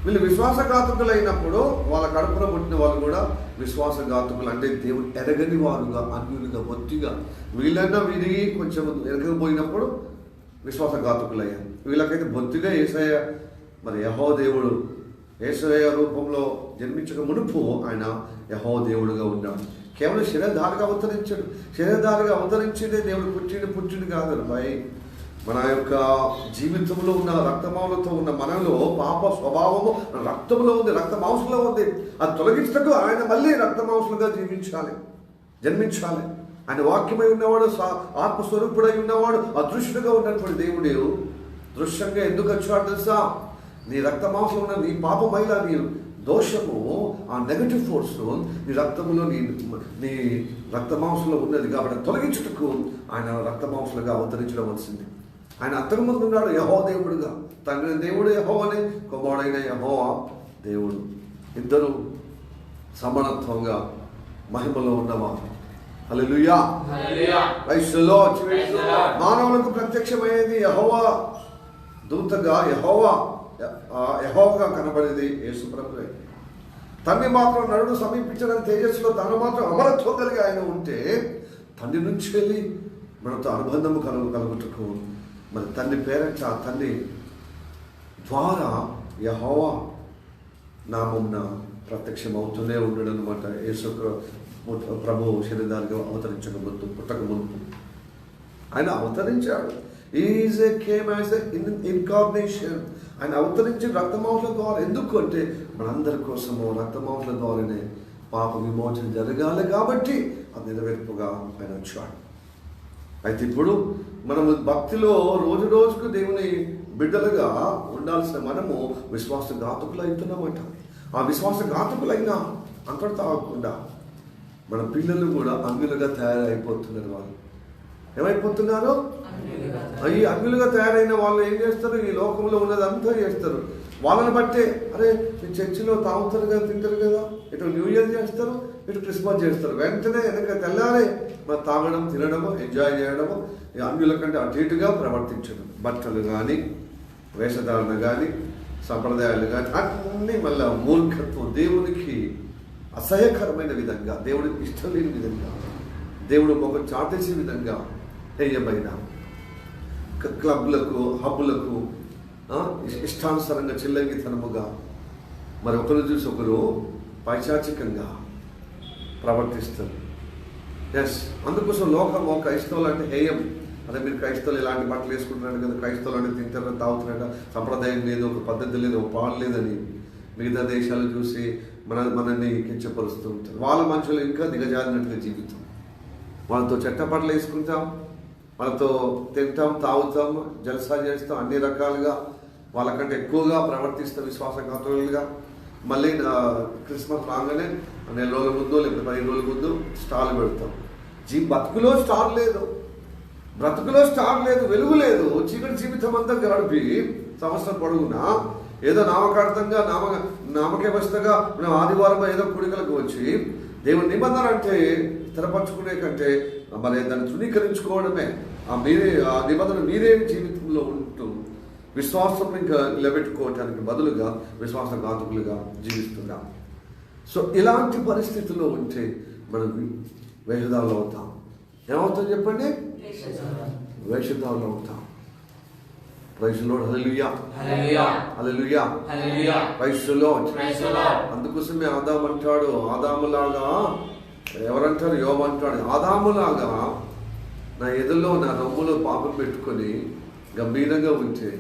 A: వీళ్ళు విశ్వాసఘాతకులు అయినప్పుడు వాళ్ళ కడుపులో పుట్టిన వాళ్ళు కూడా విశ్వాసఘాతకులు అంటే దేవుడు ఎరగని వారుగా, అన్యులుగా, బొత్తిగా. వీళ్ళైనా విరిగి కొంచెం ఎరగకపోయినప్పుడు విశ్వాసఘాతకులు అయ్యారు. వీళ్ళకైతే బొత్తిగా యేసయ్య మరి యెహోవా దేవుడు యేసయ్య రూపంలో జన్మించక మునుపు ఆయన యెహోవా దేవుడుగా ఉన్నాడు. కేవలం శరీరధారిగా అవతరించాడు. శరీరధారిగా అవతరించిందే దేవుడు పుట్టిండు కాదు. భయ్ మన యొక్క జీవితంలో ఉన్న రక్తమాంసంతో ఉన్న మనలో పాప స్వభావము రక్తంలో ఉంది, రక్తమాంసంలో ఉంది. అది తొలగించటకు ఆయన మళ్ళీ రక్తమాంసలుగా జన్మించాలి. ఆయన వాక్యమై ఉన్నవాడు, ఆత్మస్వరూపుడై ఉన్నవాడు, అదృశ్యుడుగా ఉన్నటువంటి దేవుడు దృశ్యంగా ఎందుకు వచ్చాడు తెలుసా? నీ రక్తమాంసంలో ఉన్న నీ పాపమైలా నీ దోషము, ఆ నెగటివ్ ఫోర్స్ నీ రక్తములో నీ రక్తమాంసంలో ఉన్నది కాబట్టి తొలగించుటకు ఆయన రక్తమాంసలుగా అవతరించడం వచ్చింది. ఆయన అంతకుముందు ఉన్నాడు యెహోవా దేవుడుగా. తండ్రి దేవుడు యెహోవానే, కుమారుడైన యెహోవా దేవుడు. ఇద్దరు సమానత్వంగా మహిమలో ఉన్నవారు. హల్లెలూయా, ప్రైజ్ ది లార్డ్. మానవులకు ప్రత్యక్షమయ్యేది యెహోవా దూతగా, యెహోవాగా కనబడేది యేసు ప్రభువే. తండ్రి మాత్రం నరుడు సమీపించడానికి తేజస్సులో తను మాత్రం అమరత్వం కలిగి ఆయన ఉంటే, తండ్రి నుంచి వెళ్ళి మనతో అనుబంధము కలుగుటకు మరి తండ్రి పేరట తండ్రి ద్వారా యెహోవా నామమున ప్రత్యక్షం అవుతూనే ఉండడు అనమాట. యేసు ప్రభు శరీరానికి అవతరించక ముందు, పుట్టక ముందు ఆయన అవతరించాడు. Is a came as a incarnation. ఆయన అవతరించి రక్తమాంసల ద్వారా. ఎందుకు అంటే మనందరి కోసము రక్తమాంసల ద్వారానే పాప విమోచన జరగాలి కాబట్టి అది నెరవేర్పుగా ఆయన వచ్చాడు. అయితే ఇప్పుడు మనము భక్తిలో రోజు రోజుకు దేవుని బిడ్డలుగా ఉండాల్సిన మనము విశ్వాసఘాతకులు అవుతున్నామట. ఆ విశ్వాసఘాతకులైనా అంతటితో ఆగకుండా మన పిల్లలు కూడా అన్యులుగా తయారైపోతున్నారు. వాళ్ళు ఏమైపోతున్నారు? ఈ అన్యులుగా తయారైన వాళ్ళు ఏం చేస్తారు? ఈ లోకంలో ఉన్నదంతా చేస్తారు. వాళ్ళని బట్టే అరే మీ చర్చిలో తాగుతారు కదా, తింటారు కదా, ఇటు న్యూ ఇయర్ చేస్తారు, ఇటు క్రిస్మస్ చేస్తారు. వెంటనే వెనక తెల్లారే మరి తాగడం, తినడము, ఎంజాయ్ చేయడము, అన్యుల కంటే అటు ఇటుగా ప్రవర్తించడం. బట్టలు కానీ, వేషధారణ కానీ, సంప్రదాయాలు కానీ అన్నీ మళ్ళీ మూర్ఖత్వం, దేవునికి అసహ్యకరమైన విధంగా, దేవుడికి ఇష్టం లేని విధంగా, దేవుడు ఒక చాటేసే విధంగా హేయమైన క్లబ్లకు, హబ్బులకు ఇష్టానుసారంగా చిల్లంగితనముగా మరి ఒకరు చూసి ఒకరు పైశాచికంగా ప్రవర్తిస్తారు. ఎస్, అందుకోసం లోకము క్రైస్తవులు అంటే హేయం. అదే మీరు క్రైస్తవులు ఇలాంటి బట్టలు వేసుకుంటున్నాడు కదా, క్రైస్తవులు అంటే తింటారు, తాగుతున్నాడు, సంప్రదాయం లేదు, ఒక పద్ధతి లేదు, ఒక పాలు లేదని మిగతా దేశాలు చూసి మనల్ని కించపరుస్తూ ఉంటారు. వాళ్ళ మనుషులు ఇంకా దిగజారినట్టుగా జీవితం. వాళ్ళతో చెట్టపట్టలు వేసుకుంటాం, వాళ్ళతో తింటాం, తాగుతాం, జలసా చేస్తాం, అన్ని రకాలుగా వాళ్ళకంటే ఎక్కువగా ప్రవర్తిస్తాం విశ్వాసఘాతులుగా. మళ్ళీ క్రిస్మస్ రాగానే 4 రోజుల ముందు లేకపోతే 15 రోజుల ముందు స్టాల్ పెడతాం. బతుకులో స్టార్ లేదు, బ్రతుకులో స్టార్ లేదు, వెలుగు లేదు. చీకటి జీవితం అంతా గడిపి సంవత్సరం పొడుగునా ఏదో నామకార్థంగా నామకేవస్థగా మనం ఆదివారం ఏదో కుడికలకు వచ్చి దేవుని నిబంధన అంటే స్థిరపరచుకునే కంటే మరి దాన్ని తృణీకరించుకోవడమే. ఆ నిబంధన మీరే జీవితంలో ఉంటూ విశ్వాసం ఇంకా నిలబెట్టుకోవటానికి బదులుగా విశ్వాసఘాతకులుగా జీవిస్తున్నాం. సో ఇలాంటి పరిస్థితుల్లో ఉంటే మనం వేషధారులు అవుతాం. ఏమవుతాం చెప్పండి? వేషధారులు అవుతాం. Praise the lord. Hallelujah, hallelujah, praise the lord. అందుకోసమే ఆదాము అంటాడు, ఆదాములాగా ఎవరంటారు? యోబు అంటాడు, ఆదాములాగా నా ఎదులో నా రొమ్ములో పాపం పెట్టుకొని గంభీరంగా ఉంటే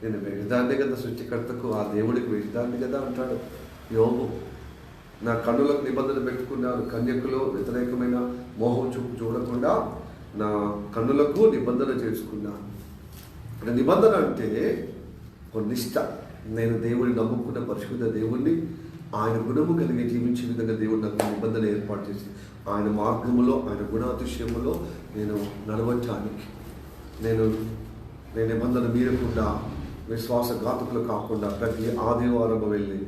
A: నేను వేషధాన్ని కదా, సృష్టికర్తకు ఆ దేవుడికి వేషధాన్ని కదా అంటాడు యోబు. నా కన్నులకు నిబంధన పెట్టుకున్నాను, కన్యకులు వ్యతిరేకమైన మోహం చూడకుండా నా కన్నులకు నిబంధన చేసుకున్నాను. నిబంధన అంటే ఒక నిష్ట. నేను దేవుడిని నమ్ముకున్న పరిశుద్ధ దేవుణ్ణి, ఆయన గుణము కలిగి జీవించే విధంగా దేవుడు నాకు నిబంధన ఏర్పాటు చేసి ఆయన మార్గములో, ఆయన గుణాతిశయములో నేను నడవటానికి నేను నిబంధన మీరకుండా, విశ్వాసఘాతకులు కాకుండా ప్రతి ఆదివారం వెళ్ళి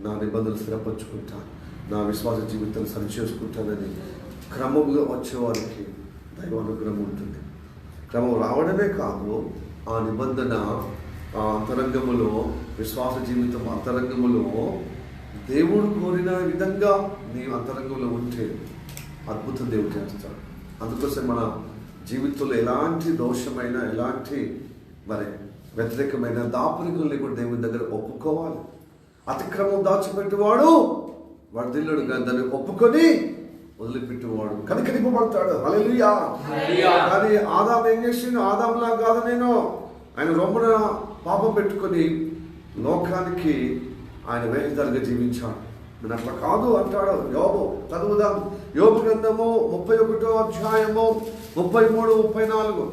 A: నా నిబంధనలు స్థిరపరచుకుంటాను, నా విశ్వాస జీవితాన్ని సరిచేసుకుంటానని క్రమంలో వచ్చేవారికి దైవ అనుగ్రహం ఉంటుంది. క్రమం రావడమే కాదు, ఆ నిబంధన ఆ అంతరంగములో, విశ్వాస జీవితం అంతరంగములో దేవుడు కోరిన విధంగా నీ అంతరంగంలో ఉంటే అద్భుతం దేవుడు చేస్తాడు. అందుకోసం మన జీవితంలో ఎలాంటి దోషమైన, ఎలాంటి మరి వ్యతిరేకమైన దాపరికుల్ని కూడా దేవుని దగ్గర ఒప్పుకోవాలి. అతిక్రమం దాచిపెట్టేవాడు వర్ధిల్లుడు, దాన్ని ఒప్పుకొని వదిలిపెట్టేవాడు కనికరింపబడతాడు. హల్లెలూయా. కానీ ఆదాము ఏం చేసిండు? ఆదాములా కాదు నేను, ఆయన రొమ్మున పాపం పెట్టుకొని లోకానికి ఆయన వేషధారిగా జీవించాడు. నేను అట్లా కాదు అంటాడు యోబు. చదువుదాం యోబు గ్రంథము 31వ అధ్యాయము 33, 34.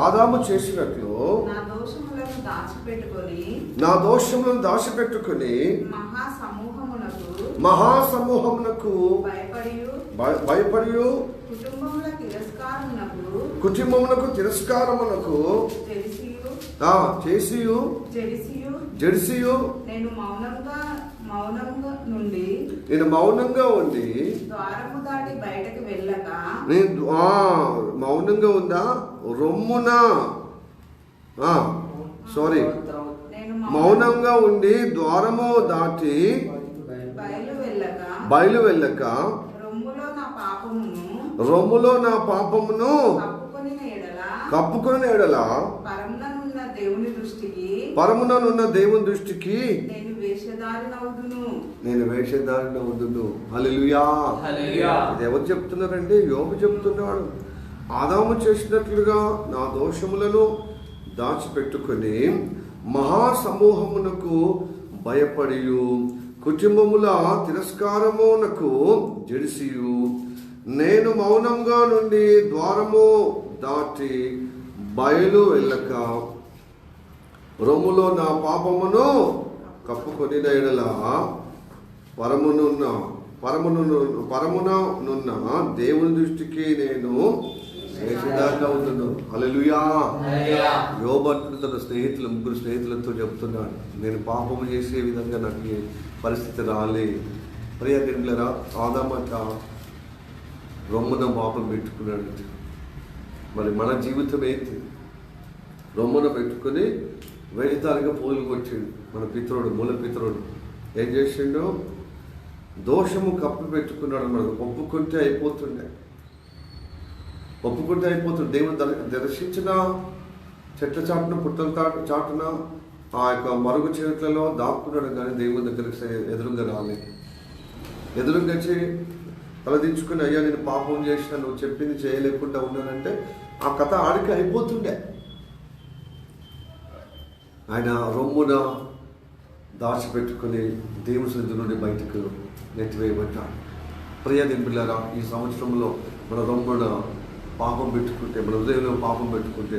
A: ఆదాము చేసినట్లు నా దోషములను దాచిపెట్టుకుని మహాసమూహమునకు భయపడి కుటుంబమునకు తిరస్కారమునకు జడిసియు నేను మౌనంగా ఉండి మౌనంగా ఉందా మౌనంగా ఉండి ద్వారము దాటి బయలు వెళ్ళక రొమ్ములో నా పాపమును కప్పుకొని ఎడల పరముననున్న దేవుని దృష్టికి నేను వేషధారినవుదును. హల్లెలూయా. ఇది ఎవరు చెప్తున్నారంటే యోబు చెప్తున్నాడు. ఆదాము చేసినట్లుగా నా దోషములను దాచిపెట్టుకుని మహాసమూహమునకు భయపడియు కుటుంబముల తిరస్కారమునకు జడిసియు నేను మౌనంగా నుండి ద్వారము దాటి బయలు వెళ్ళక రొమ్ములో నా పాపమును కప్పుకొని ఎడల పరముననున్న దేవుని దృష్టికి నేను వేషధారినవుదును. హల్లెలూయా. యోబు తన స్నేహితులు, 3 స్నేహితులతో చెప్తున్నాడు, నేను పాపము చేసే విధంగా నాకు ఈ పరిస్థితి రాలే. ప్రియ దేవులారా, ఆదామట రొమ్మున పాపం పెట్టుకున్నాడు. మరి మన జీవితం ఏంటి? రొమ్మున పెట్టుకుని వేడితారిగా పోగులు కొట్టిండు. మన పితరుడు, మూల పితరుడు ఏం చేసిండు? దోషము కప్పు పెట్టుకున్నాడు. మనకు ఒప్పుకుంటే అయిపోతుండే. దేవుడు దర్శించిన చెట్ల చాటున, పుట్టల చాటున, ఆ యొక్క మరుగు చేతులలో దాక్కున్నాడు. కానీ దేవుని దగ్గరికి ఎదురుగా రాలే. ఎదురుగా వచ్చి తలదించుకుని, అయ్యా నేను పాపం చేసిన, నువ్వు చెప్పింది చేయలేకుండా ఉన్నానంటే ఆ కథ ఆడికి అయిపోతుండే. ఆయన రొమ్మున దాచిపెట్టుకుని దేవుని సన్నిధి నుండి బయటకు నెట్టివేయబడ్డాడు. ప్రియ దేవులారా, ఈ సంవత్సరంలో మన రొమ్మున పాపం పెట్టుకుంటే, మన హృదయంలో పాపం పెట్టుకుంటే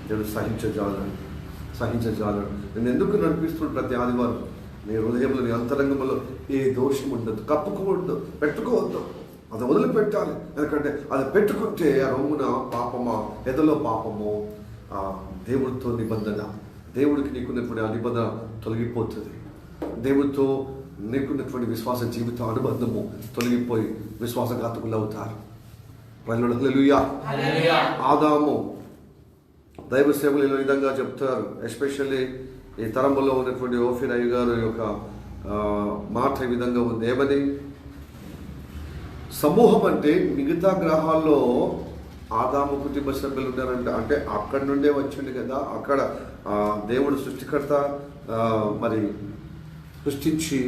A: దేవుడు సహించజాలడు. నేను ఎందుకు నడిపిస్తున్నాడు? ప్రతి ఆదివారం నీ హృదయంలో, నీ అంతరంగంలో ఏ దోషం ఉండదు, కప్పుకోవద్దు, పెట్టుకోవద్దు. అది వదిలిపెట్టాలి. ఎందుకంటే అది పెట్టుకుంటే ఆ రొమ్మున పాపమా, ఎదలో పాపము, ఆ దేవుడితో నిబంధన, దేవుడికి నీకున్నటువంటి ఆ నిబంధన తొలగిపోతుంది. దేవుడితో నీకున్నటువంటి విశ్వాస జీవిత అనుబంధము తొలగిపోయి విశ్వాసఘాతకులు అవుతారు. హల్లెలూయా. ఆదాము దైవ సేవలు ఈ విధంగా చెప్తారు. ఎస్పెషల్లీ ఈ తరంలో ఉన్నటువంటి ఓఫీర్ అయ్య గారు యొక్క మాట ఈ విధంగా ఉంది. ఏమని? సమూహం అంటే మిగతా గ్రహాల్లో ఆదాము కుటుంబ సభ్యులు ఉన్నారంట. అంటే అక్కడి నుండే వచ్చింది కదా. అక్కడ దేవుడు సృష్టికర్త మరి సృష్టించి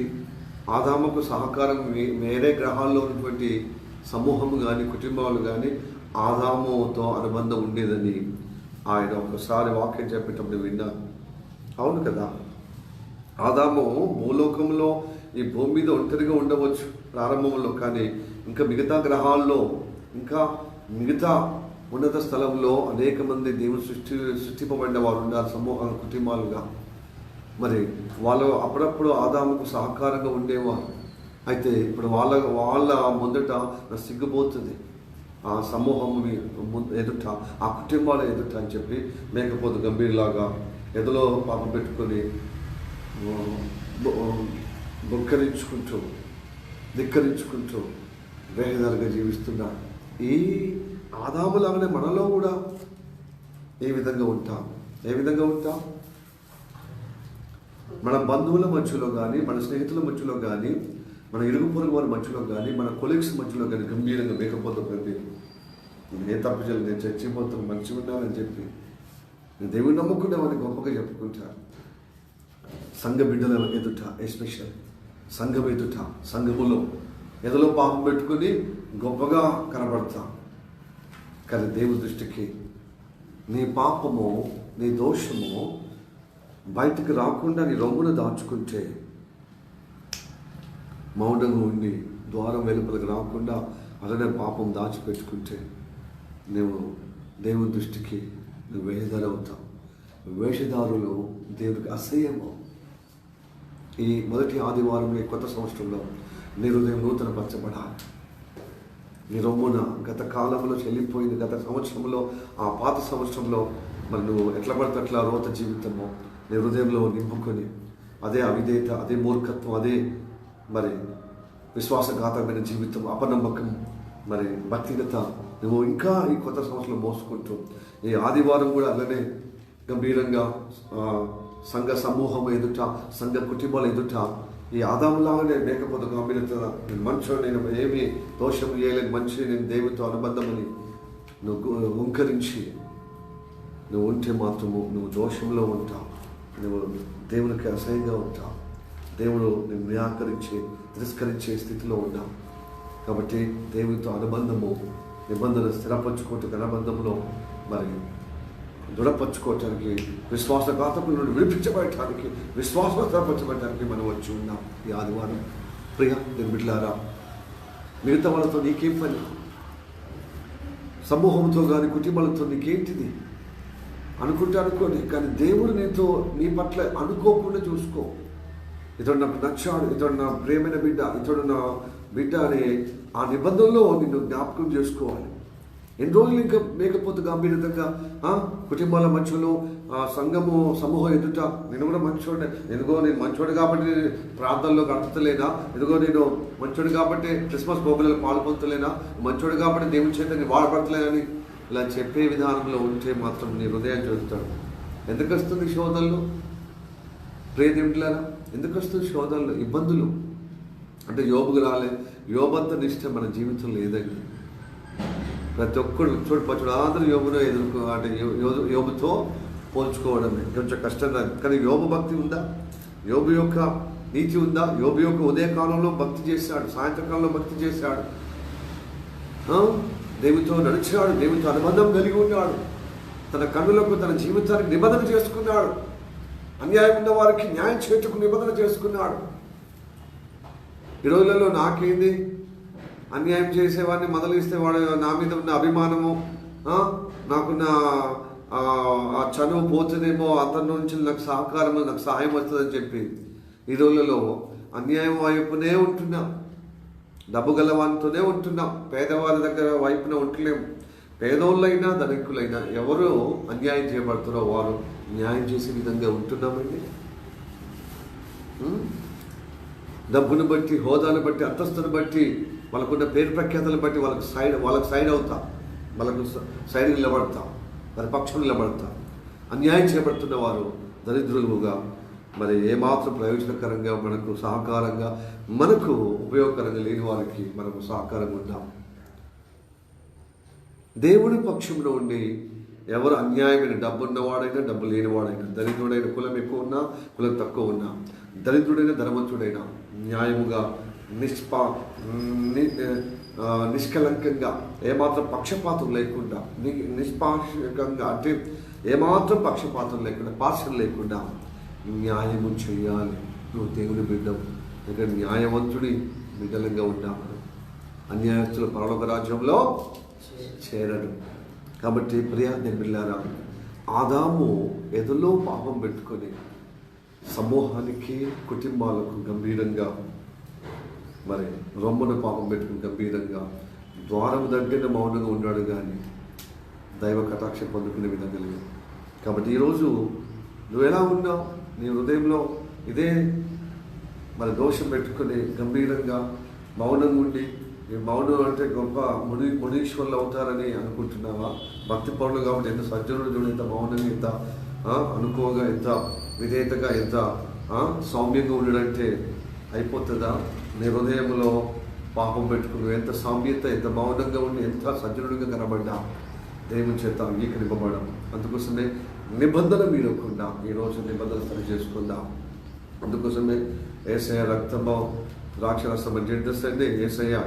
A: ఆదాముకు సహకారం వేరే గ్రహాల్లో ఉన్నటువంటి సమూహము కానీ, కుటుంబాలు కానీ ఆదాముతో అనుబంధం ఉండేదని ఆయన ఒకసారి వాక్యం చెప్పేటప్పుడు విన్నాను. అవును కదా. ఆదాము భూలోకంలో ఈ భూమి మీద ఒంటరిగా ఉండవచ్చు ప్రారంభంలో, కానీ ఇంకా మిగతా గ్రహాల్లో, ఇంకా మిగతా ఉన్నత స్థలంలో అనేక మంది దేవుడు సృష్టింపబడిన వారు ఉన్నారు, సమూహ కుటుంబాలుగా. మరి వాళ్ళు అప్పుడప్పుడు ఆదాముకు సహకారంగా ఉండేవారు. అయితే ఇప్పుడు వాళ్ళ ముందట సిగ్గుపోతుంది ఆ సమూహం ఎదుట, ఆ కుటుంబాల ఎదుట అని చెప్పి మేకపోతే గంభీర్లాగా ఎదులో పాపం పెట్టుకొని ధిక్కరించుకుంటూ వేదనగా జీవిస్తున్నాడు. ఈ ఆదాములాగానే మనలో కూడా ఏ విధంగా ఉంటాం? మన బంధువుల మధ్యలో కానీ, మన స్నేహితుల మధ్యలో కానీ, మన ఇరుగు పొరుగు వారి మధ్యలో కానీ, మన కొలీగ్స్ మధ్యలో కానీ గంభీరంగా మేకపోతాం. నేను ఏ తప్పు చేయలేదు, నేను చచ్చిపోతాను, మంచిగా ఉన్నానని చెప్పి నేను దేవుని నమ్ముకున్నామని గొప్పగా చెప్పుకుంటారు. సంఘ బిడ్డల ఎదుట, ఎస్పెషల్ సంఘం ఎదుట, సంఘములో ఎదలో పాపం పెట్టుకుని గొప్పగా కనబడతాం. కానీ దేవుని దృష్టికి నీ పాపము నీ దోషము బయటికి రాకుండా నీ రొమ్మును దాచుకుంటే, మౌనంగా ఉండి ద్వారం వెలుపలికి రాకుండా అలానే పాపం దాచిపెట్టుకుంటే, నువ్వు దేవుని దృష్టికి నువ్వు వేషధారి అవుతావు. వేషధారులు దేవుడికి అసహ్యము. ఈ మొదటి ఆదివారం ఈ కొత్త సంవత్సరంలో నీ హృదయం నూతన పరచబడాలి. నీ రొమ్మున గత కాలంలో చెల్లిపోయింది, గత సంవత్సరంలో ఆ పాత సంవత్సరంలో మరి నువ్వు ఎట్లా పడితే అట్లా రోత జీవితము నీ హృదయంలో నింపుకొని, అదే అవిధేయత, అదే మూర్ఖత్వం, అదే మరి విశ్వాసఘాతమైన జీవితం, అపనమ్మకం, మరి భక్తిగత నువ్వు ఇంకా ఈ కొత్త సంవత్సరంలో మోసుకుంటూ, ఈ ఆదివారం కూడా అలానే గంభీరంగా సంఘ సమూహం ఎదుట, సంఘ కుటుంబాల ఎదుట ఈ ఆదాములాగానే లేకపోతే గంభీరత, నేను మంచోడు, నేను ఏమీ దోషం చేయలేని మంచి, నేను దేవునితో అనుబంధమని నువ్వు హుంకరించి నువ్వు ఉంటే మాత్రము నువ్వు దోషంలో ఉంటావు. నువ్వు దేవునికి అసహ్యంగా ఉంటావు. దేవుడు నేను నిరాకరించి తిరస్కరించే స్థితిలో ఉన్నావు. కాబట్టి దేవునితో అనుబంధము, నిబంధన స్థిరపరచుకోవటానికి, అనుబంధంలో మరి దృఢపరచుకోవటానికి, విశ్వాసఘాతకుల నుండి విడిపించబడటానికి, విశ్వాసం స్థిరపరచబడటానికి మనం వచ్చి ఉన్నాం ఈ ఆదివారం. ప్రియ నేను బిడ్డలారా, మిగతా వాళ్ళతో నీకేం పని? సమూహంతో కానీ కుటుంబాలతో నీకేంటిది అనుకుంటే అనుకోండి, కానీ దేవుడు నీతో నీ పట్ల అనుకోకుండా చూసుకో. ఇతడు నాకు నచ్చాడు, ఇతడు నా ప్రేమైన బిడ్డ, ఇతడు నా బిడ్డ అనే ఆ నిబంధనలో నిన్ను జ్ఞాపకం చేసుకోవాలి. ఎన్ని రోజులు ఇంకా మేకపోతే గంభీరతంగా కుటుంబాల మధ్యలో సమూహం ఎదుట నేను కూడా మంచోడే, నేను మంచోడు కాబట్టి ప్రార్థనలో గడపలేనా, నేను మంచోడు కాబట్టి క్రిస్మస్ ప్రోగ్రాంలో పాల్పొందలేనా, మంచోడు కాబట్టి దేవుని చేత నేను వాడబడతలేనని ఇలా చెప్పే విధానంలో ఉంటే మాత్రం నీ హృదయం చూస్తాడు. ఎందుకు వస్తుంది శోధనలు? ప్రియదేవులారా, ఎందుకు వస్తుంది శోధనలు, ఇబ్బందులు? అంటే యోబుకు రాలే, యోబంత నిష్ట మన జీవితంలో లేదండి. ప్రతి ఒక్కడు చూడపచ్చుడు అందరూ యోబును ఎదుర్కో, అంటే యోబుతో పోల్చుకోవడమే కొంచెం కష్టంగా. కానీ యోబు భక్తి ఉందా? యోబు యొక్క నీతి ఉందా? యోబు యొక్క ఉదయకాలంలో భక్తి చేశాడు, సాయంత్రకాలంలో భక్తి చేశాడు, దేవునితో నడిచాడు, దేవునితో అనుబంధం కలిగి ఉన్నాడు, తన కన్నులకు తన జీవితానికి నిబంధన చేసుకున్నాడు, అన్యాయం ఉన్న వారికి న్యాయం చేర్చుకు నిబంధన చేసుకున్నాడు. ఈ రోజులలో నాకేంది, అన్యాయం చేసేవాడిని మొదలిస్తే వాడు నా మీద ఉన్న అభిమానము, నాకున్న ఆ చనువు పోతుందేమో, అతని నుంచి నాకు సహకారము, నాకు సహాయం వస్తుందని చెప్పి ఈ రోజులలో అన్యాయం వైపునే ఉంటున్నాం, డబ్బు గలవానితోనే ఉంటున్నాం, పేదవారి దగ్గర వైపున ఉంటలేము. పేదోళ్ళైనా ధనికులైనా ఎవరు అన్యాయం చేయబడుతున్నారో వారు న్యాయం చేసే విధంగా ఉంటున్నామండి. డబ్బును బట్టి, హోదాను బట్టి, అంతస్తును బట్టి, వాళ్ళకున్న పేరు ప్రఖ్యాతలను బట్టి వాళ్ళకి సైడ్ అవుతాం, వాళ్ళకు సైడ్ నిలబడతాం, వారి పక్షం నిలబడతాం. అన్యాయం చేయబడుతున్న వారు దరిద్రులుగా, మరి ఏమాత్రం ప్రయోజనకరంగా, మనకు సహకారంగా, మనకు ఉపయోగకరంగా లేని వారికి మనకు సహకారంగా ఉంటాం. దేవుడి పక్షంలో ఉండి ఎవరు అన్యాయమైన డబ్బు ఉన్నవాడైనా, డబ్బు లేనివాడైనా, దరిద్రుడైన, కులం ఎక్కువ ఉన్నా, కులం తక్కువ ఉన్నా, దరిద్రుడైన, ధనవంతుడైనా న్యాయముగా, నిష్కలంకంగా, ఏమాత్రం పక్షపాతం లేకుండా, నిష్పాక్షికంగా, అంటే ఏమాత్రం పక్షపాతం లేకుండా, పార్శ్వం లేకుండా న్యాయము చేయాలి. నువ్వు దేవుని బిడ్డవు, ఇక్కడ న్యాయవంతుడి బిడ్డలంగా ఉన్నాము. అన్యాయస్తుల పరలోక రాజ్యంలో చేరడు. కాబట్టి ప్రియ బిడ్డలారా, ఆదాము ఎదులో పాపం పెట్టుకొని సమూహానికి, కుటుంబాలకు గంభీరంగా, మరి రొమ్మను పాపం పెట్టుకుని గంభీరంగా ద్వారం దగ్గర మౌనంగా ఉన్నాడు, కానీ దైవ కటాక్షం పొందుకునే విధంగా లేదు. కాబట్టి ఈరోజు నువ్వు ఎలా ఉన్నావు? నీ హృదయంలో ఇదే మరి దోషం పెట్టుకుని గంభీరంగా మౌనంగా ఉండి, మౌనం అంటే గొప్ప మునీశ్వరులు అవుతారని అనుకుంటున్నావా? భక్తి పరులు కాబట్టి ఎంత సజ్జనుడు చూడు, ఎంత మౌనంగా, ఎంత అనుకోగా, ఎంత విధేయతగా, ఎంత సౌమ్యంగా ఉండడంటే అయిపోతుందా? నీ హృదయంలో పాపం పెట్టుకుని ఎంత సౌమ్యత, ఎంత మౌనంగా ఉండి, ఎంత సజ్జనుడిగా కనబడ్డా దేవుని చేత అంగీకరింపబడడం. అందుకోసమే నిబంధన మీరకుండా ఈరోజు నిబంధన సరి చేసుకుందాం. అందుకోసమే యేసయ్య రక్తము, ద్రాక్షరసం అంటే ఏంటంటే యేసయ్య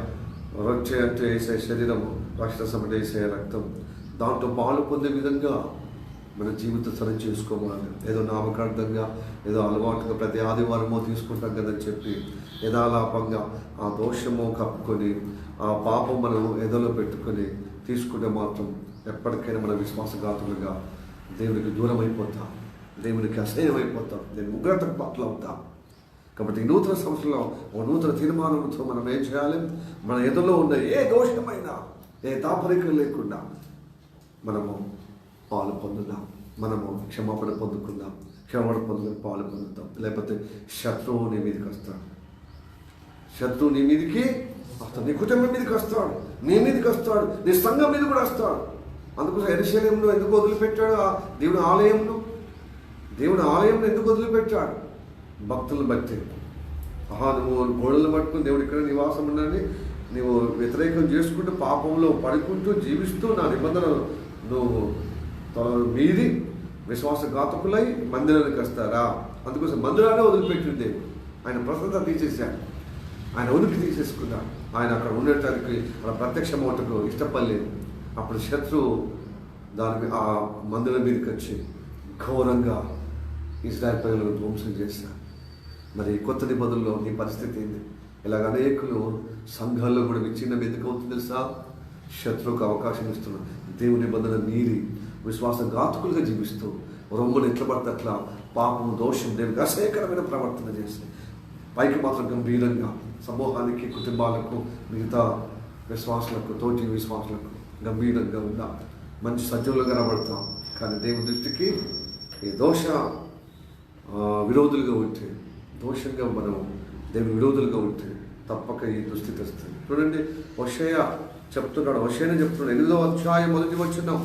A: రొట్టె అంటే యేసయ్య శరీరము, ద్రాక్షరసం అంటే యేసయ్య రక్తం. దాంట్లో పాలు పొందే విధంగా మన జీవితం సరి చేసుకోవాలి. ఏదో నామకార్థంగా, ఏదో అలవాటుగా ప్రతి ఆదివారమో తీసుకుంటాం కదని చెప్పి యథాలాపంగా ఆ దోషము కప్పుకొని ఆ పాపం మనం ఎదలో పెట్టుకొని తీసుకుంటే మాత్రం ఎప్పటికైనా మన విశ్వాసఘాతులుగా దేవునికి దూరం అయిపోతాం, దేవునికి అసహ్యం అయిపోతాం, దేవుని ఉగ్రతకు పట్ల అవుతాం. కాబట్టి ఈ నూతన సంవత్సరంలో ఒక నూతన తీర్మానంతో మనం ఏం చేయాలి? మన ఎదులో ఉన్న ఏ దోషమైనా, ఏ దాపరికం లేకుండా మనము పాలు పొందుదాం, మనము క్షమాపణ పొందుకుందాం, క్షమాపణ పొందుకుని పాలు పొందుతాం. లేకపోతే శత్రువు నీ మీదకి వస్తాడు, శత్రువు నీ మీదకి వస్తాడు, నీ కుటుంబం మీదకి వస్తాడు, నీ మీదకి వస్తాడు, నీ సంఘం మీద కూడా వస్తాడు. అందుకోసం యెరూషలేమును ఎందుకు వదిలిపెట్టాడు? దేవుని ఆలయంలో ఎందుకు వదిలిపెట్టాడు? భక్తులను బట్టి. నువ్వు గోడలను పట్టుకుని దేవుడు ఇక్కడ నివాసం ఉన్నాడని నువ్వు వ్యతిరేకం చేసుకుంటూ పాపంలో పడుకుంటూ జీవిస్తూ నా నిబంధనలు నువ్వు మీది విశ్వాసఘాతకులై మందిరానికి వస్తారా? అందుకోసం మందిరాన్ని వదిలిపెట్టింది. ఆయన ప్రసన్నత తీసేశాడు, ఆయన ఉనికి తీసేసుకున్నాడు. ఆయన అక్కడ ఉండటానికి మన ప్రత్యక్షం అవటకు ఇష్టపడలేదు. అప్పుడు శత్రువు దానికి ఆ మందిరం మీదకి వచ్చి ఘోరంగా ఇజ్రాయెల్ ప్రజలను ధ్వంసం చేశారు. మరి కొత్త నిబంధనలో నీ పరిస్థితి ఏంది? ఇలాగ అనేకులు సంఘాల్లో కూడా విచ్ఛిన్నం ఎందుకు అవుతుంది తెలుసా? శత్రువుకు అవకాశం ఇస్తున్నాడు. దేవుని నిబంధన మీరి విశ్వాసఘాతకులుగా జీవిస్తూ రొమ్మును ఎట్లా పడితే అట్లా పాపం, దోషం, దేవునికి అసహ్యకరమైన ప్రవర్తన చేసి పైకి మాత్రం గంభీరంగా సమూహానికి, కుటుంబాలకు, మిగతా విశ్వాసులకు, తోటి విశ్వాసులకు గంభీరంగా ఉందా, మంచి సజ్జులుగా కనబడతాం. కానీ దేవుని దృష్టికి ఈ దోష విరోధులుగా ఉంటే, దోషంగా మనం దేవుని విరోధులుగా ఉంటే తప్పక ఈ దుస్థితి వస్తుంది. చూడండి, హోషేయ చెప్తున్నాడు, హోషేయనే చెప్తున్నాడు, 8వ అధ్యాయం 1వ వచనం.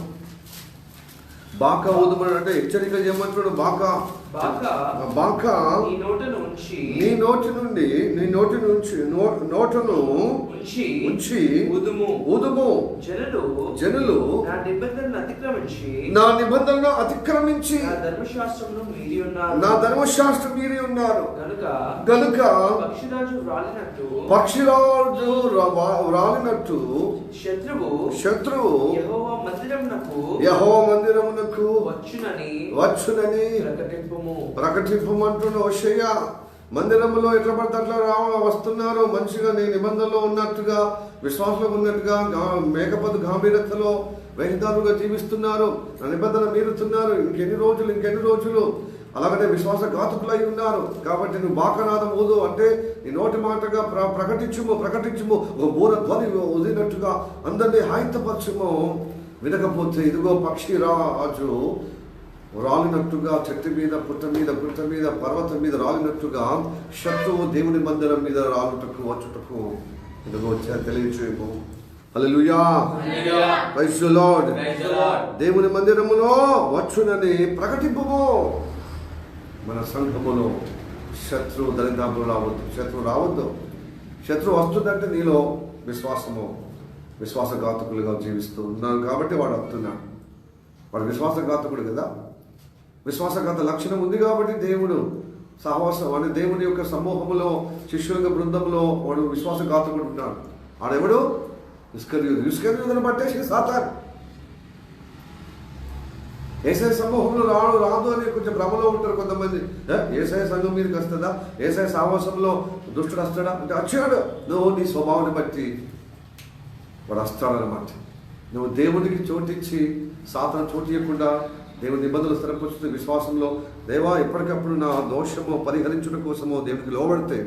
A: బాకా ఊదుమని అంటే హెచ్చరిక చేయమంటున్నాడు. బాకా నీ నోటి నుంచి నోటును ఉంచి ఊదుము. జనులు నా నిబంధనను అతిక్రమించి నా ధర్మశాస్త్రం మీరి ఉన్నారు గనుక పక్షిరాజు రాలినట్టు శత్రువు యెహోవా మందిరమునకు వచ్చునని ప్రకటింపమంటున్న హోషేయ. మందిరంలో ఎట్లా పడితే అట్లా వస్తున్నారు, మంచిగా నీ నిబంధనలో ఉన్నట్టుగా, విశ్వాసంలో ఉన్నట్టుగా, మేకపోతు గాంభీర్యతలో వేదాలుగా జీవిస్తున్నారు, నా నిబంధన మీరుతున్నారు. ఇంకెన్ని రోజులు అలాగనే విశ్వాసఘాతకులై ఉన్నారు. కాబట్టి నువ్వు బాకానాదం ఊదు అంటే నీ నోటి మాటగా ప్రకటించుము, ఒక బూర ధ్వని వదిలినట్టుగా అందరినీ హాయితపరచుము. వినకపోతే ఇదిగో పక్షి రాజు రాలినట్టుగా, చెట్టు మీద, పుట్ట మీద, గుట్ట మీద, పర్వతం మీద రాలినట్టుగా శత్రువు దేవుని మందిరం మీద రాలుటకు వచ్చుటకు ఇదిగో తెలియచేయము. హల్లెలూయా, ప్రైజ్ ది లార్డ్. దేవుని మందిరములో వచ్చునని ప్రకటింపుము. మన సంఘములో శత్రువు దరిదాపులు రావద్దు, శత్రువు వస్తుందంటే నీలో విశ్వాసఘాతకులుగా జీవిస్తూ ఉన్నాను కాబట్టి వాడు వస్తున్నాడు. వాడు విశ్వాసఘాతకుడు కదా, విశ్వాసఘాత లక్షణం ఉంది కాబట్టి దేవుడు సహవాసం అంటే దేవుని యొక్క సమూహంలో, శిష్యుల బృందంలో వాడు విశ్వాసఘాతకుడు ఉన్నాడు. ఆడెవడు? ఇస్కరియోతును పట్టేసి సాతాను. ఏసఐ సమూహంలో రాదు అని కొంచెం భ్రమలో ఉంటారు కొంతమంది. ఏసఐ సంఘం మీదకి వస్తుందా, ఏసఐ సహవాసంలో దుష్టుడు వస్తాడా అంటే వచ్చాడు. నువ్వు నీ స్వభావాన్ని బట్టి వాడు వస్తాడనమాట. నువ్వు దేవుడికి చోటిచ్చి సాతాను చోటు ఇవ్వకుండా దేవుని నిబంధనలు స్థిరపరుచుతూ విశ్వాసంలో దేవా ఎప్పటికప్పుడు నా దోషము పరిహరించడం కోసమో దేవుడికి లోబడితే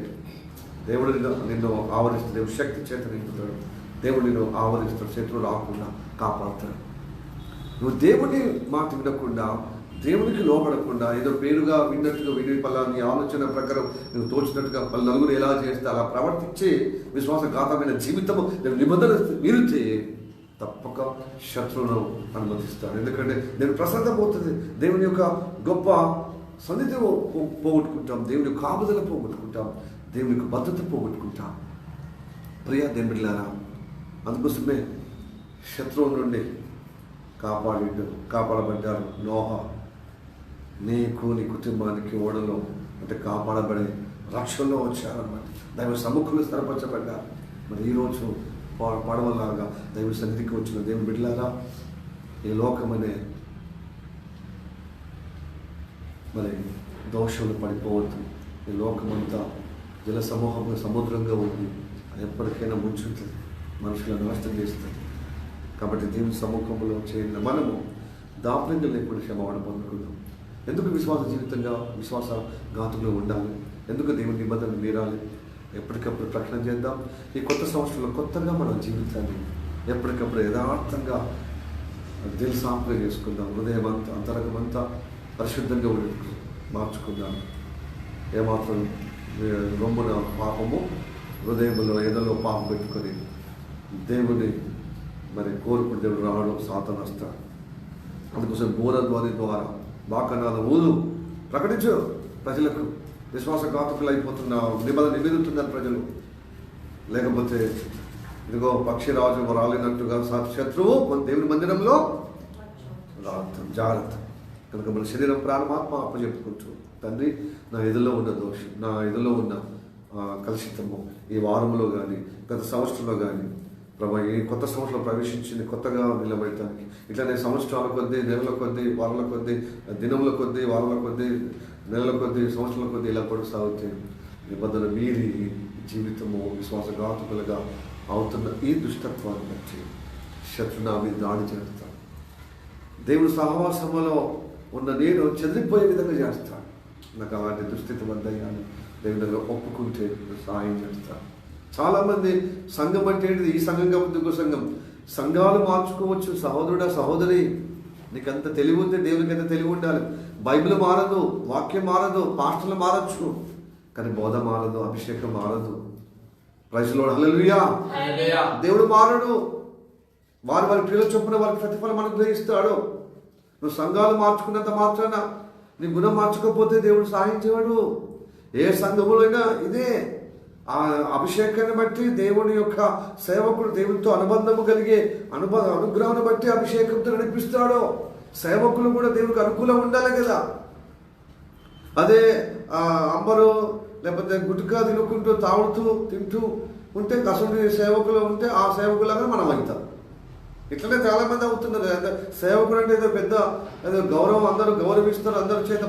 A: దేవుడు నిన్ను ఆవరిస్తాడు. దేవుడు శక్తి చేత నింపుతాడు. దేవుడు నిన్ను ఆవరిస్తాడు, శత్రువు రాకుండా కాపాడుతాడు. నువ్వు దేవుని మాట వినకుండా, దేవునికి లోపడకుండా ఏదో పేరుగా విన్నట్టుగా విని నీ ఆలోచన ప్రకారం నువ్వు తోచినట్టుగా వాళ్ళ నలుగురు ఎలా చేస్తే అలా ప్రవర్తించే విశ్వాసఘాతమైన జీవితము నిబంధన మీరితే తప్పక శత్రువును అనుమతిస్తాడు. ఎందుకంటే నేను ప్రసన్నపోతుంది, దేవుని యొక్క గొప్ప సన్నిధి పోగొట్టుకుంటాం, దేవుని కాపుదల పోగొట్టుకుంటాం, దేవుని యొక్క భద్రత పోగొట్టుకుంటాం. ప్రియ దేవుని బిడ్డలారా, అందుకోసమే శత్రువు నుండి కాపాడబడ్డారు నోహ. నీకు నీ కుటుంబానికి ఓడలో అంటే కాపాడబడే రక్షణలో వచ్చారన్నమాట. దైవ సముఖంలో స్థిరపరచబడ్డారు. మరి ఈరోజు పడవలాగా దైవ సన్నిధికి వచ్చిన దేవుని బిడ్డలారా, ఈ లోకమనే మరి దోషంలో పడిపోవద్దు. ఈ లోకమంతా జల సమూహంగా సముద్రంగా ఉంది, అది ఎప్పటికైనా ముంచుతుంది, మనుషులను నాశనం చేస్తుంది. కాబట్టి దేవుని సముఖంలో చేరిన మనము దాపరింగా లేకుండా క్షమాపణ పొందుకుందాం. ఎందుకు విశ్వాస జీవితంగా విశ్వాసఘాతులు ఉండాలి? ఎందుకు దేవుని నిబంధనలు మీరాలి? ఎప్పటికప్పుడు ప్రకటన చేద్దాం. ఈ కొత్త సంవత్సరంలో కొత్తగా మన జీవితాన్ని ఎప్పటికప్పుడు యథార్థంగా దిల్సాంపుగా చేసుకుందాం. హృదయం అంతా అంతరంగమంతా పరిశుద్ధంగా మార్చుకుందాం. ఏమాత్రం రొమ్మున పాపము, హృదయంలో ఎదలో పాపం పెట్టుకొని దేవుని మరి కోరుకుని దేవుడు రావడం సాతాను వస్తాడు. అందుకోసం బోరధ్వని ద్వారా బాకనాద ఊదు ప్రకటించు. ప్రజలకు విశ్వాసఘాతకులు అయిపోతున్న నిబంధన నివేదిస్తున్నారు ప్రజలు. లేకపోతే ఇదిగో పక్షిరాజు రాలినట్టుగా శత్రువు మన దేవుని మందిరంలో జాగ్రత్త. కనుక మన శరీరం ప్రాణమాత్మ అప్పచెప్పుకుంటూ, తండ్రి నా ఎదులో ఉన్న దోషం, నా ఎదులో ఉన్న కలుషితము ఈ వారంలో కానీ గత సంవత్సరంలో కానీ ప్రభా, ఈ కొత్త సంవత్సరంలో ప్రవేశించింది కొత్తగా నిలబెట్టడానికి ఇట్లానే సంవత్సరాల కొద్దీ, నెలల కొద్దీ, వారాల కొద్దీ, దినముల కొద్దీ, వారాల కొద్దీ, నెలల కొద్దీ, సంవత్సరాల కొద్దీ ఇలా కొనసాగుతే నిబంధన మీరి జీవితము విశ్వాసఘాతుకులుగా అవుతున్న ఈ దుష్టత్వాన్ని బట్టి శత్రునా మీద దాడి చేస్తాను. దేవుని సహవాసంలో ఉన్న నేను చెదిరిపోయే విధంగా చేస్తాను. నాకు అలాంటి దుస్థితి వద్దయ్యాను దేవుని దగ్గర ఒప్పుకుంటే సహాయం చేస్తాను. చాలామంది సంఘం అంటే ఏంటిది? ఈ సంఘం కాకపోతే ఇంకో సంఘం. సంఘాలు మార్చుకోవచ్చు. సహోదరుడా, సహోదరి, నీకంత తెలివి ఉంది, దేవునికి ఎంత తెలివి ఉండాలి. బైబిల్ మారదు, వాక్యం మారదు, పాస్టర్లు మారచ్చు, కానీ బోధ మారదు, అభిషేకం మారదు. ప్రైజ్ లార్డ్, హల్లెలూయా. దేవుడు మారడు. వారి వారి క్రియల చొప్పున వారికి ప్రతిఫలం అనుగ్రహిస్తాడు. నువ్వు సంఘాలు మార్చుకున్నంత మాత్రాన నీ గుణం మార్చుకోకపోతే దేవుడు సహాయించేవాడు. ఏ సంఘములో అయినా ఇదే. ఆ అభిషేకాన్ని బట్టి దేవుని యొక్క సేవకుడు దేవునితో అనుబంధము కలిగే అనుగ్రహాన్ని బట్టి అభిషేకంతో నడిపిస్తాడు. సేవకులు కూడా దేవునికి అనుకూలం ఉండాలి కదా. అదే అంబరు లేకపోతే గుట్కా తినుకుంటూ తాగుతూ తింటూ ఉంటే కసండి సేవకులు ఉంటే ఆ సేవకులాగా మనం అవుతాం. ఇట్లనే చాలామంది అవుతున్నారు. సేవకుడు అంటే ఏదో పెద్ద ఏదో గౌరవం, అందరూ గౌరవిస్తారు, అందరూ చేత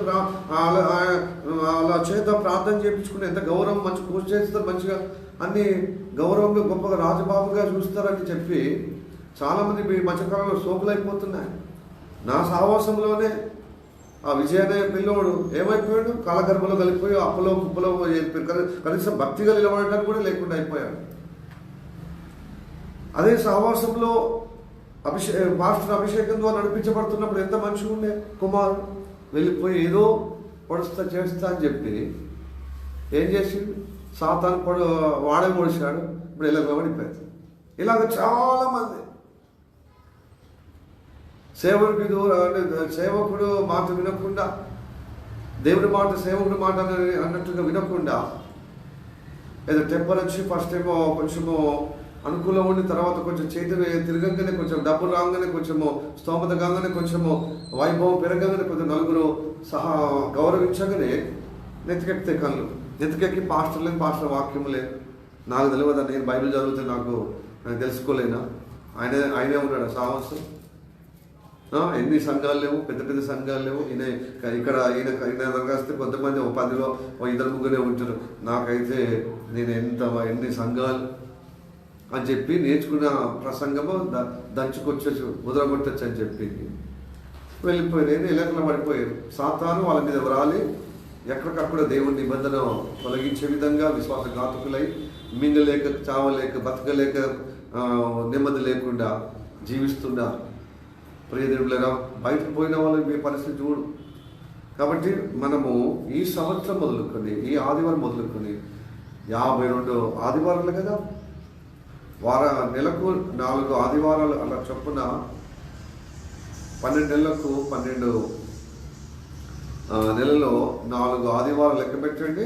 A: అలా చేత ప్రార్థన చేయించుకుని ఎంత గౌరవం, మంచి పూజ చేస్తారు, మంచిగా అన్ని గౌరవంగా గొప్పగా రాజబాబుగా చూస్తారని చెప్పి చాలామంది ఈ మధ్యకాలంలో సోకులు అయిపోతున్నాయి. నా సహవాసంలోనే ఆ విజయ అనే పిల్లోడు ఏమైపోయాడు? కాలగర్భంలో కలిగిపోయి అప్పులో కుప్పలో కనీసం భక్తిగా నిలబడటానికి కూడా లేకుండా అయిపోయాడు. అదే సహవాసంలో మాస్టర్ అభిషేకం ద్వారా నడిపించబడుతున్నప్పుడు ఎంత మంచిగా ఉండే. కుమారుడు వెళ్ళిపోయి ఏదో పొడుస్తా చేస్తా అని చెప్పి ఏం చేసిండు? సాతాను వాడే పొడిచాడు. ఇప్పుడు ఇలా పడిపోయాడు. ఇలాగ చాలామంది సేవకుడు మాట వినకుండా, దేవుడి మాట సేవకుడు మాట అన్నట్టుగా వినకుండా ఏదో టెంపర్ వచ్చి ఫస్ట్ ఏమో కొంచెము అనుకూలం ఉండి తర్వాత కొంచెం చేతి తిరగంగానే, కొంచెం డబ్బు రాగానే, కొంచెము స్తోమత కాగానే, కొంచెము వైభవం పెరగగానే, కొంచెం నలుగురు గౌరవించగానే నెత్తికెక్కితే కళ్ళు నెత్తికెక్కి పాస్టర్ లేదు, పాస్టర్ వాక్యం లేదు, నాకు తెలియదా, నేను బైబిల్ చదివితే నాకు తెలుసుకోలేనా? ఆయనే ఉన్నాడు సాహసం. ఎన్ని సంఘాలు లేవు, పెద్ద పెద్ద సంఘాలు లేవు. ఈయన దగ్గర కొంతమంది 10లో 2-3 ఉంటారు. నాకైతే నేను ఎన్ని సంఘాలు అని చెప్పి నేర్చుకున్న ప్రసంగము దంచుకొచ్చు, ముద్రగొట్టచ్చు అని చెప్పి వెళ్ళిపోయారు. ఎలకలు పడిపోయారు. సాతాను వాళ్ళ మీద రాలి ఎక్కడికక్కడ దేవుని నిబంధన తొలగించే విధంగా విశ్వాసఘాతకులై మింగలేక, చావలేక, బతకలేక, నెమ్మది లేకుండా జీవిస్తున్నారు. ప్రియదేవులారా, బయటకు పోయిన వాళ్ళు మీ పరిస్థితి చూడు. కాబట్టి మనము ఈ సంవత్సరం మొదలుకొని, ఈ ఆదివారం మొదలుకొని 52 ఆదివారాలు కదా, నెలకు 4 ఆదివారాలు అలా చొప్పున 12 నెలలకు 12 నెలలో 4 ఆదివారాలు లెక్క పెట్టండి.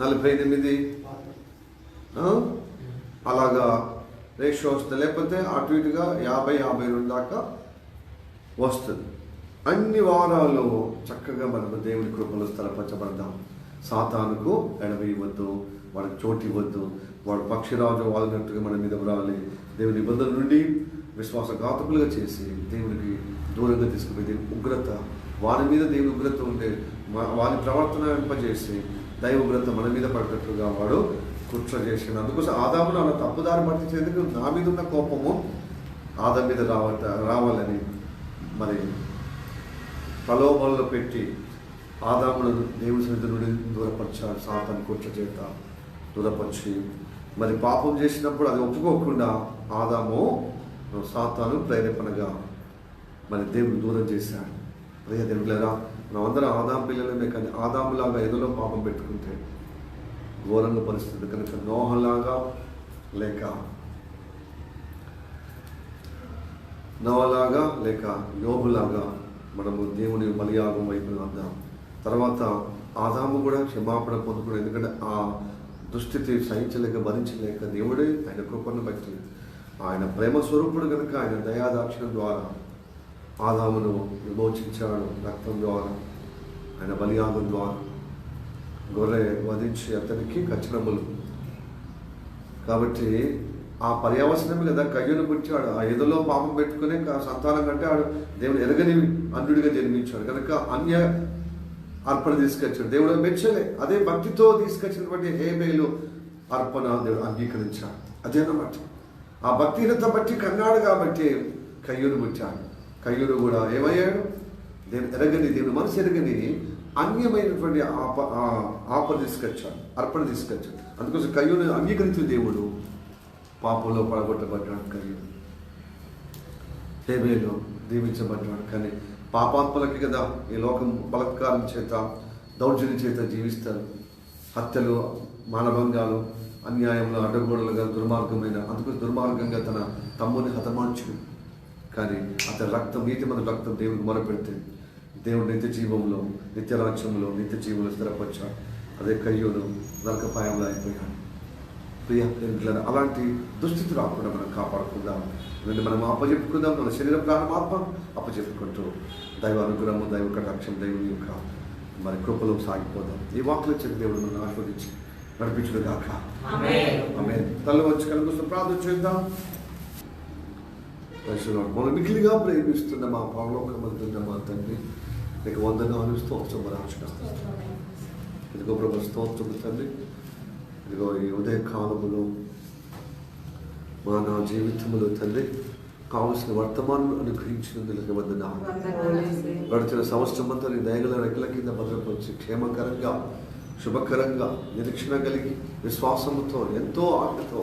A: 48 అలాగా రేషియో వస్తుంది. లేకపోతే అటు ఇటుగా 50-52 దాకా వస్తుంది. అన్ని వారాలు చక్కగా మనకు దేవుని కృపలో స్థలపరచబడదాం. సాతానుకు ఎడవేయవద్దు, వాడికి చోటు ఇవ్వద్దు. వాడు పక్షిరాజు వాళ్ళనట్టుగా మన మీద రాలి దేవుని నిబంధన నుండి విశ్వాసఘాతకులుగా చేసి దేవునికి దూరంగా తీసుకుపోయి దేవుని ఉగ్రత, వారి మీద దేవుని ఉగ్రత ఉంటే వారి ప్రవర్తనింపజేసి దైవ ఉగ్రత మన మీద పడేటట్లుగా వాడు కుట్ర చేసాడు. అందుకోసం ఆదామును అలా తప్పుదారి పట్టించేందుకు నా మీద ఉన్న కోపము ఆదాము మీద రావాలని మరి ప్రలోభంలో పెట్టి ఆదామును దేవుని సన్నిధి నుండి దూరపరిచాడు. సాతాను కుట్ర చేత దూరపరిచి మరి పాపం చేసినప్పుడు అది ఒప్పుకోకుండా ఆదాము సాతాను ప్రేరేపణగా మరి దేవుని దూరం చేశాడు. ప్రియ దేవులారా, మనమందరం ఆదాము పిల్లలమే, కానీ ఆదాములాగా ఎదలో పాపం పెట్టుకుంటే ఘోరంగా పరిస్థితి. కనుక నోహలాగా లేక యోబులాగా మనము దేవుని బలియాగం వైపు వద్దాం. తర్వాత ఆదాము కూడా క్షమాపణ పొందుకున్నాడు. ఎందుకంటే ఆ దుస్థితి సహించలేక భరించలేక దేవుడే ఆయన కృపను బట్టి ఆయన ప్రేమ స్వరూపుడు కనుక ఆయన దయాదాక్షిణ్యం ద్వారా ఆదామును విమోచించాడు. రక్తం ద్వారా, ఆయన బలియాగం ద్వారా గొర్రె వధించి అతనికి కచ్చనములు. కాబట్టి ఆ పర్యావసనమే కదా కయ్యను పుట్టాడు. ఆ ఎదులో పాపం పెట్టుకునే సంతానం కంటే ఆడు దేవుడు ఎరగని అన్యుడిగా జన్మించాడు కనుక అన్య అర్పణ తీసుకొచ్చాడు. దేవుడు మెచ్చలే. అదే భక్తితో తీసుకొచ్చినటువంటి హేబేలు అర్పణ దేవుడు అంగీకరించాడు. అదేనమాట ఆ భక్తిహీనత బట్టి కన్నాడు కాబట్టి కయ్యూను పుట్టాడు. కయ్యూను కూడా ఏమయ్యాడు? దేవుని మనసు ఎరగని అన్యమైనటువంటి ఆపద తీసుకొచ్చాడు, అర్పణ తీసుకొచ్చాడు. అందుకోసం కయ్యూను అంగీకరించిన దేవుడు పాపంలో పడగొట్టబడ్డాడు. కయ్యూను హేబేలు దీవించబడ్డాడు. కానీ పాపాత్మలకి కదా ఈ లోకం బలత్కారం చేత దౌర్జన్యం చేత జీవిస్తారు. హత్యలు, మానభంగాలు, అన్యాయంలో అడ్డగోడలుగా దుర్మార్గమైన, అందుకు దుర్మార్గంగా తన తమ్ముని హతమార్చుడు. కానీ అతని రక్తం, నీతిమంత రక్తం దేవునికి మొరపెడితే దేవుడు నిత్య జీవంలో, నిత్య రాజ్యంలో, నిత్య జీవంలో స్థిరపరిచాడు. అదే కయ్యూను నరకపాయంలో అయిపోయాడు. ప్రియ అలాంటి దుస్థితి రాకుండా మనం కాపాడుకుందాం. మనం అప్పచెప్పుకుందాం. మన శరీర ప్రాణం ఆత్మ అప్పచెప్పుకుంటూ దైవ అనుగ్రహము, దైవ కటాక్షం, దేవుని యొక్క మరి కృపలో సాగిపోదాం. ఈ వాక్కులు చెప్పి దేవుడు మనం ఆస్వాదించి నడిపించుడు గాక. ఆమేన్. తల వచ్చి కనుక ప్రార్థన చేద్దాం. మనం మిగిలిగా ప్రేమిస్తున్న మా పరలోకమందున్న మా తండ్రి, నీకు వందనాలు, స్తోత్రం రాజుగా. ఇదిగో ప్రభు స్తోత్రం తండ్రి. ఇదిగో ఈ ఉదయ కాలములో నా జీవితంలో తండ్రి కావలసిన వర్తమానం అనుగ్రహించినందుకు వందనాలు. గడిచిన సంవత్సరం అంతా నీ దయగల రెక్కల కింద భద్రపరిచి క్షేమకరంగా, శుభకరంగా, నిరీక్షణ కలిగి, విశ్వాసంతో, ఎంతో ఆటతో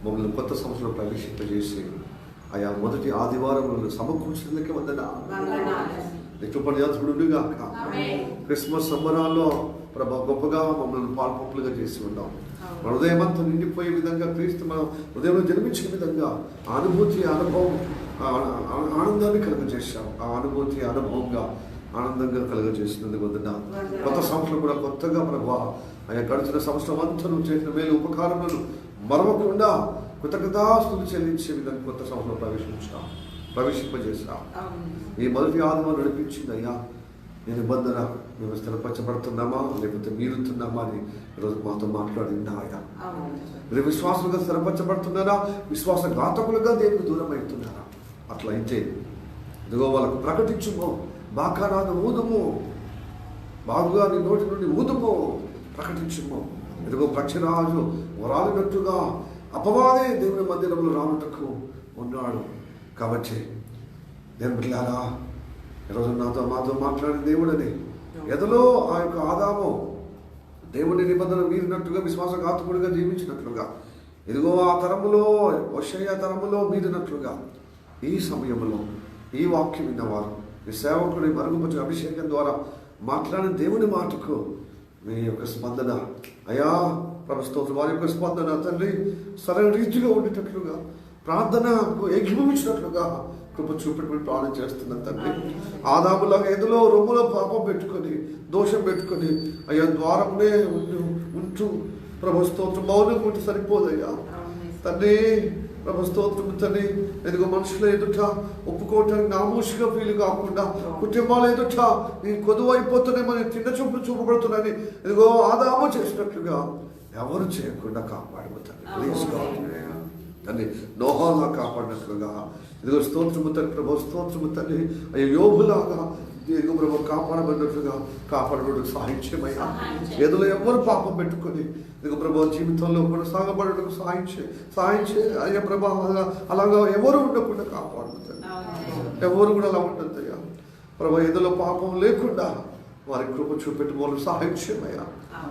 A: మమ్మల్ని కొత్త సంవత్సరం ప్రవేశింపజేసి ఆయా మొదటి ఆదివారంలో సమకూర్చినందుకే వందనాలు. నిత్యోపన్యాసుడుగా క్రిస్మస్ సంబరాల్లో ప్రభా గొప్పగా మమ్మల్ని పాల్పొప్పులుగా చేసి ఉన్నాం. మన హృదయమంతా నిండిపోయే విధంగా, క్రీస్తు మన హృదయంలో జన్మించిన విధంగా అనుభూతి, అనుభవం, ఆనందాన్ని కలుగజేశాం. ఆ అనుభూతి, అనుభవంగా, ఆనందంగా కలుగజేసినందుకు వందనాలు. కొత్త సంవత్సరం కూడా కొత్తగా ప్రభా ఆయన గడిచిన సంవత్సరం అంతా నువ్వు చేసిన మేలు ఉపకారములను మరవకుండా కృతజ్ఞతాస్తులు చెల్లించే విధంగా కొత్త సంవత్సరం ప్రవేశింపజేశాం. ఈ మొదటి ఆదివారం నడిపించింది అయ్యా. ఈ నిబంధన మేము స్థిరపరచబడుతున్నామా లేకపోతే మీరుతున్నామా అని ఈరోజు మాతో మాట్లాడిందా అయ్యా. మీరు విశ్వాసులుగా స్థిరపరచబడుతున్నారా, విశ్వాసఘాతకులుగా దేవునికి దూరం అవుతున్నారా? అట్లయితే ఇదిగో వాళ్ళకు ప్రకటించుమో, బాకానాను ఊదుము, బాగుగా నీ నోటి నుండి ఊదుము, ప్రకటించుమో. ఇదిగో పక్షిరాజు వరాలినట్టుగా అపవాదే దేవుని మందిరంలో రానుటకు ఉన్నాడు. కాబట్టి నేను బిడ్డలారా, ఈరోజు మాతో మాట్లాడిన దేవుడని ఎదలో ఆ యొక్క ఆదాము దేవుని నిబంధన మీరినట్టుగా, విశ్వాసఘాతకుడిగా జీవించినట్లుగా, ఇదిగో ఆ తరములో, హోషేయ తరములో మీరినట్లుగా ఈ సమయంలో ఈ వాక్యం విన్నవారు, ఈ సేవకుడి మరుగుపరిచిన అభిషేకం ద్వారా మాట్లాడిన దేవుని మాటకు మీ యొక్క స్పందన అయా ప్రభుత్వం, వారి యొక్క స్పందన తండ్రి సరైన రీతిగా ఉండేటట్లుగా, ప్రార్థనకు ఏకీభవించినట్లుగా కృప చూపెట్టుకుని ప్రార్థన చేస్తున్నాను తండ్రి. ఆదాములాగా ఎదులో రొమ్ములో పాపం పెట్టుకొని, దోషం పెట్టుకొని అయ్యా ద్వారంలో ఉంటూ ప్రభుత్వం మౌనం ఉంటే సరిపోదయ్యా తండ్రి. ప్రభుత్వం తండ్రి ఎదుగో మనుషుల ఎదుట ఒప్పుకోవటానికి నామూషిగా ఫీల్ కాకుండా, కుటుంబాల ఎదుట నేను కొదువైపోతున్నామని, చిన్న చూపులు చూపబడుతున్నాని ఎదుగో ఆదాము చేసినట్లుగా ఎవరు చేయకుండా కాపాడబోతాను. తండ్రి నోహాలా కాపాడినట్లుగా ఇదిగో స్తోత్రము తండ్రి ప్రభు, స్తోత్రము తండ్రి అయ్యో యోబులాగా ఇదిగో ప్రభు కాపాడబడినట్లుగా కాపాడబడి సహాయం చేయమయ్యా. ఏదో ఎవరు పాపం పెట్టుకొని ఇదిగో ప్రభు జీవితంలో కొనసాగబడటకు సహాయం చేయ అయ్యా ప్రభా. అలాగా ఎవరు ఉండకుండా కాపాడుతుంది, ఎవరు కూడా అలా ఉంటుంది అయ్యా ప్రభా. ఏదో పాపం లేకుండా వారి కృప చూపెట్టి వాళ్ళు సహాయం చేయమయ్యా.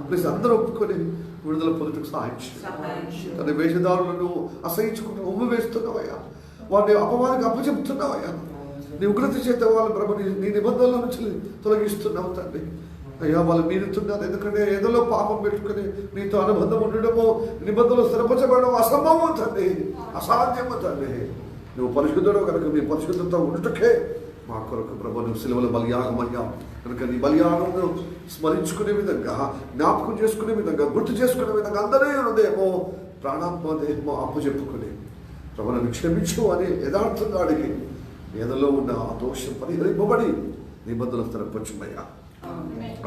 A: ప్లీజ్ అందరూ ఒప్పుకొని విడుదల పొందుటకు సహాయం చేయ. తన వేషధారులను అసహించుకుంటూ ఉమ్మ వేస్తున్నావయ్యా, వారిని అపవాదికి అప్పచెప్తున్నావయ్యా. నీ ఉగ్రత చేత వాళ్ళ ప్రభు నీ నిబంధనల నుంచి తొలగిస్తున్నావు తండ్రి. అయ్యా వాళ్ళు మీరుతున్నారు, ఎందుకంటే ఏదో పాపం పెట్టుకుని నీతో అనుబంధం ఉండడము, నిబంధనలు స్థిరపరచబడడం అసంభవం తండ్రి, అసాధ్యము తండ్రి. నువ్వు పరిశుద్ధుడు కనుక నీ పరిశుద్ధత ఉండుటకే మా కొరకు ప్రభు నువ్వు సిలువల బలియాగమయ్యా. కనుక నీ బలియాగమును స్మరించుకునే విధంగా, జ్ఞాపకం చేసుకునే విధంగా, గుర్తు చేసుకునే విధంగా అందరూ హృదయమో ప్రాణాత్మ దేహమో అప్పు చెప్పుకుని ప్రభు నన్ను క్షమించు అని యథార్థంగా అడిగి ఏదలో ఉన్న ఆ దోషం పరిహరింపబడి నిబంధనలు స్థిరపరచుమయ్యా.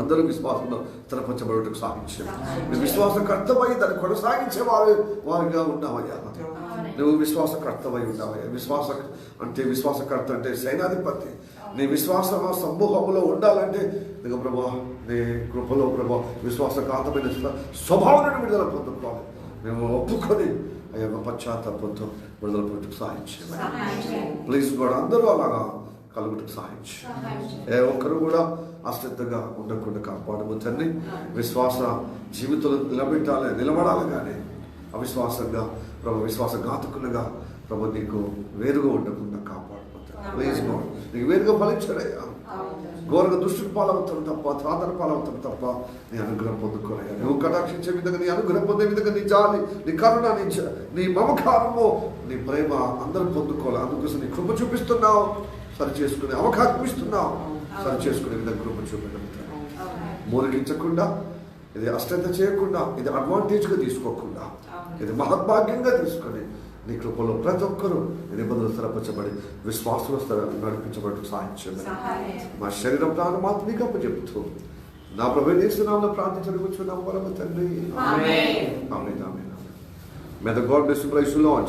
A: అందరూ విశ్వాసంలో స్థిరపరచబడటకు సాగించారు. నువ్వు విశ్వాసకర్తమై దాన్ని కొనసాగించే వారిగా ఉన్నావయ్యా. నువ్వు విశ్వాసకర్తమై ఉన్నావయ్యా. విశ్వాసకర్త అంటే సైనాధిపతి. నీ విశ్వాస సమూహంలో ఉండాలంటే నీకు ప్రభా నీ కృపలో ప్రభా విశ్వాసఘాతమైన స్వభావాన్ని విడుదల పొందుకోవాలి. మేము ఒప్పుకొని అయ్యా పశ్చాత్తాపంతో విడుదల పొందుకు సహాయించాలి. ప్లీజ్ కూడా అందరూ అలాగా కలుగుటకు సహాయించాలి. ఏ ఒక్కరు కూడా అశ్రద్ధగా ఉండకుండా కాపాడము తండ్రి. విశ్వాస జీవితంలో నిలబడాలి కానీ అవిశ్వాసంగా ప్రభు విశ్వాసఘాతకులుగా ప్రభు నీకు వేరుగా ఉండకుండా కాపాడుకుంటాను. ప్లీజ్ గాడ్ నీకు వేరుగా ఫలించాడయ్యా. ఘోరంగా దుష్టుడు పాలవుతాను తప్ప, తాతను పాలవుతాను తప్ప నీ అనుగ్రహం పొందుకోనయ్యా. నువ్వు కటాక్షించే విధంగా, నీ అనుగ్రహం పొందే విధంగా నీ జాలి, నీ కరుణ, నీ మమకారము, నీ ప్రేమ అందరూ పొందుకోవాలి. అందుకోసం నీ కృప చూపిస్తున్నావు, సరి చేసుకునే అవకాశం ఇస్తున్నావు. సరి చేసుకునే విధంగా కృప చూపెట్టబోతాను. మూలకించకుండా, ఇది అశ్రద్ధ చేయకుండా, ఇది అడ్వాంటేజ్గా తీసుకోకుండా, ఇది మహద్భాగ్యంగా తీసుకొని నీ కృపలో ప్రతి ఒక్కరూ నిబంధనలు స్థిరపరచబడి విశ్వాసంలో నడిపించబడి సహాయం చేయండి. మా శరీరం ప్రాణం మాత్రం నీకు అప్పచెప్తూ నా ప్రభువైన యేసు నామములో ప్రార్థించుచున్నాము పరమ తండ్రి. ఆమేన్. May the God bless you, Lord.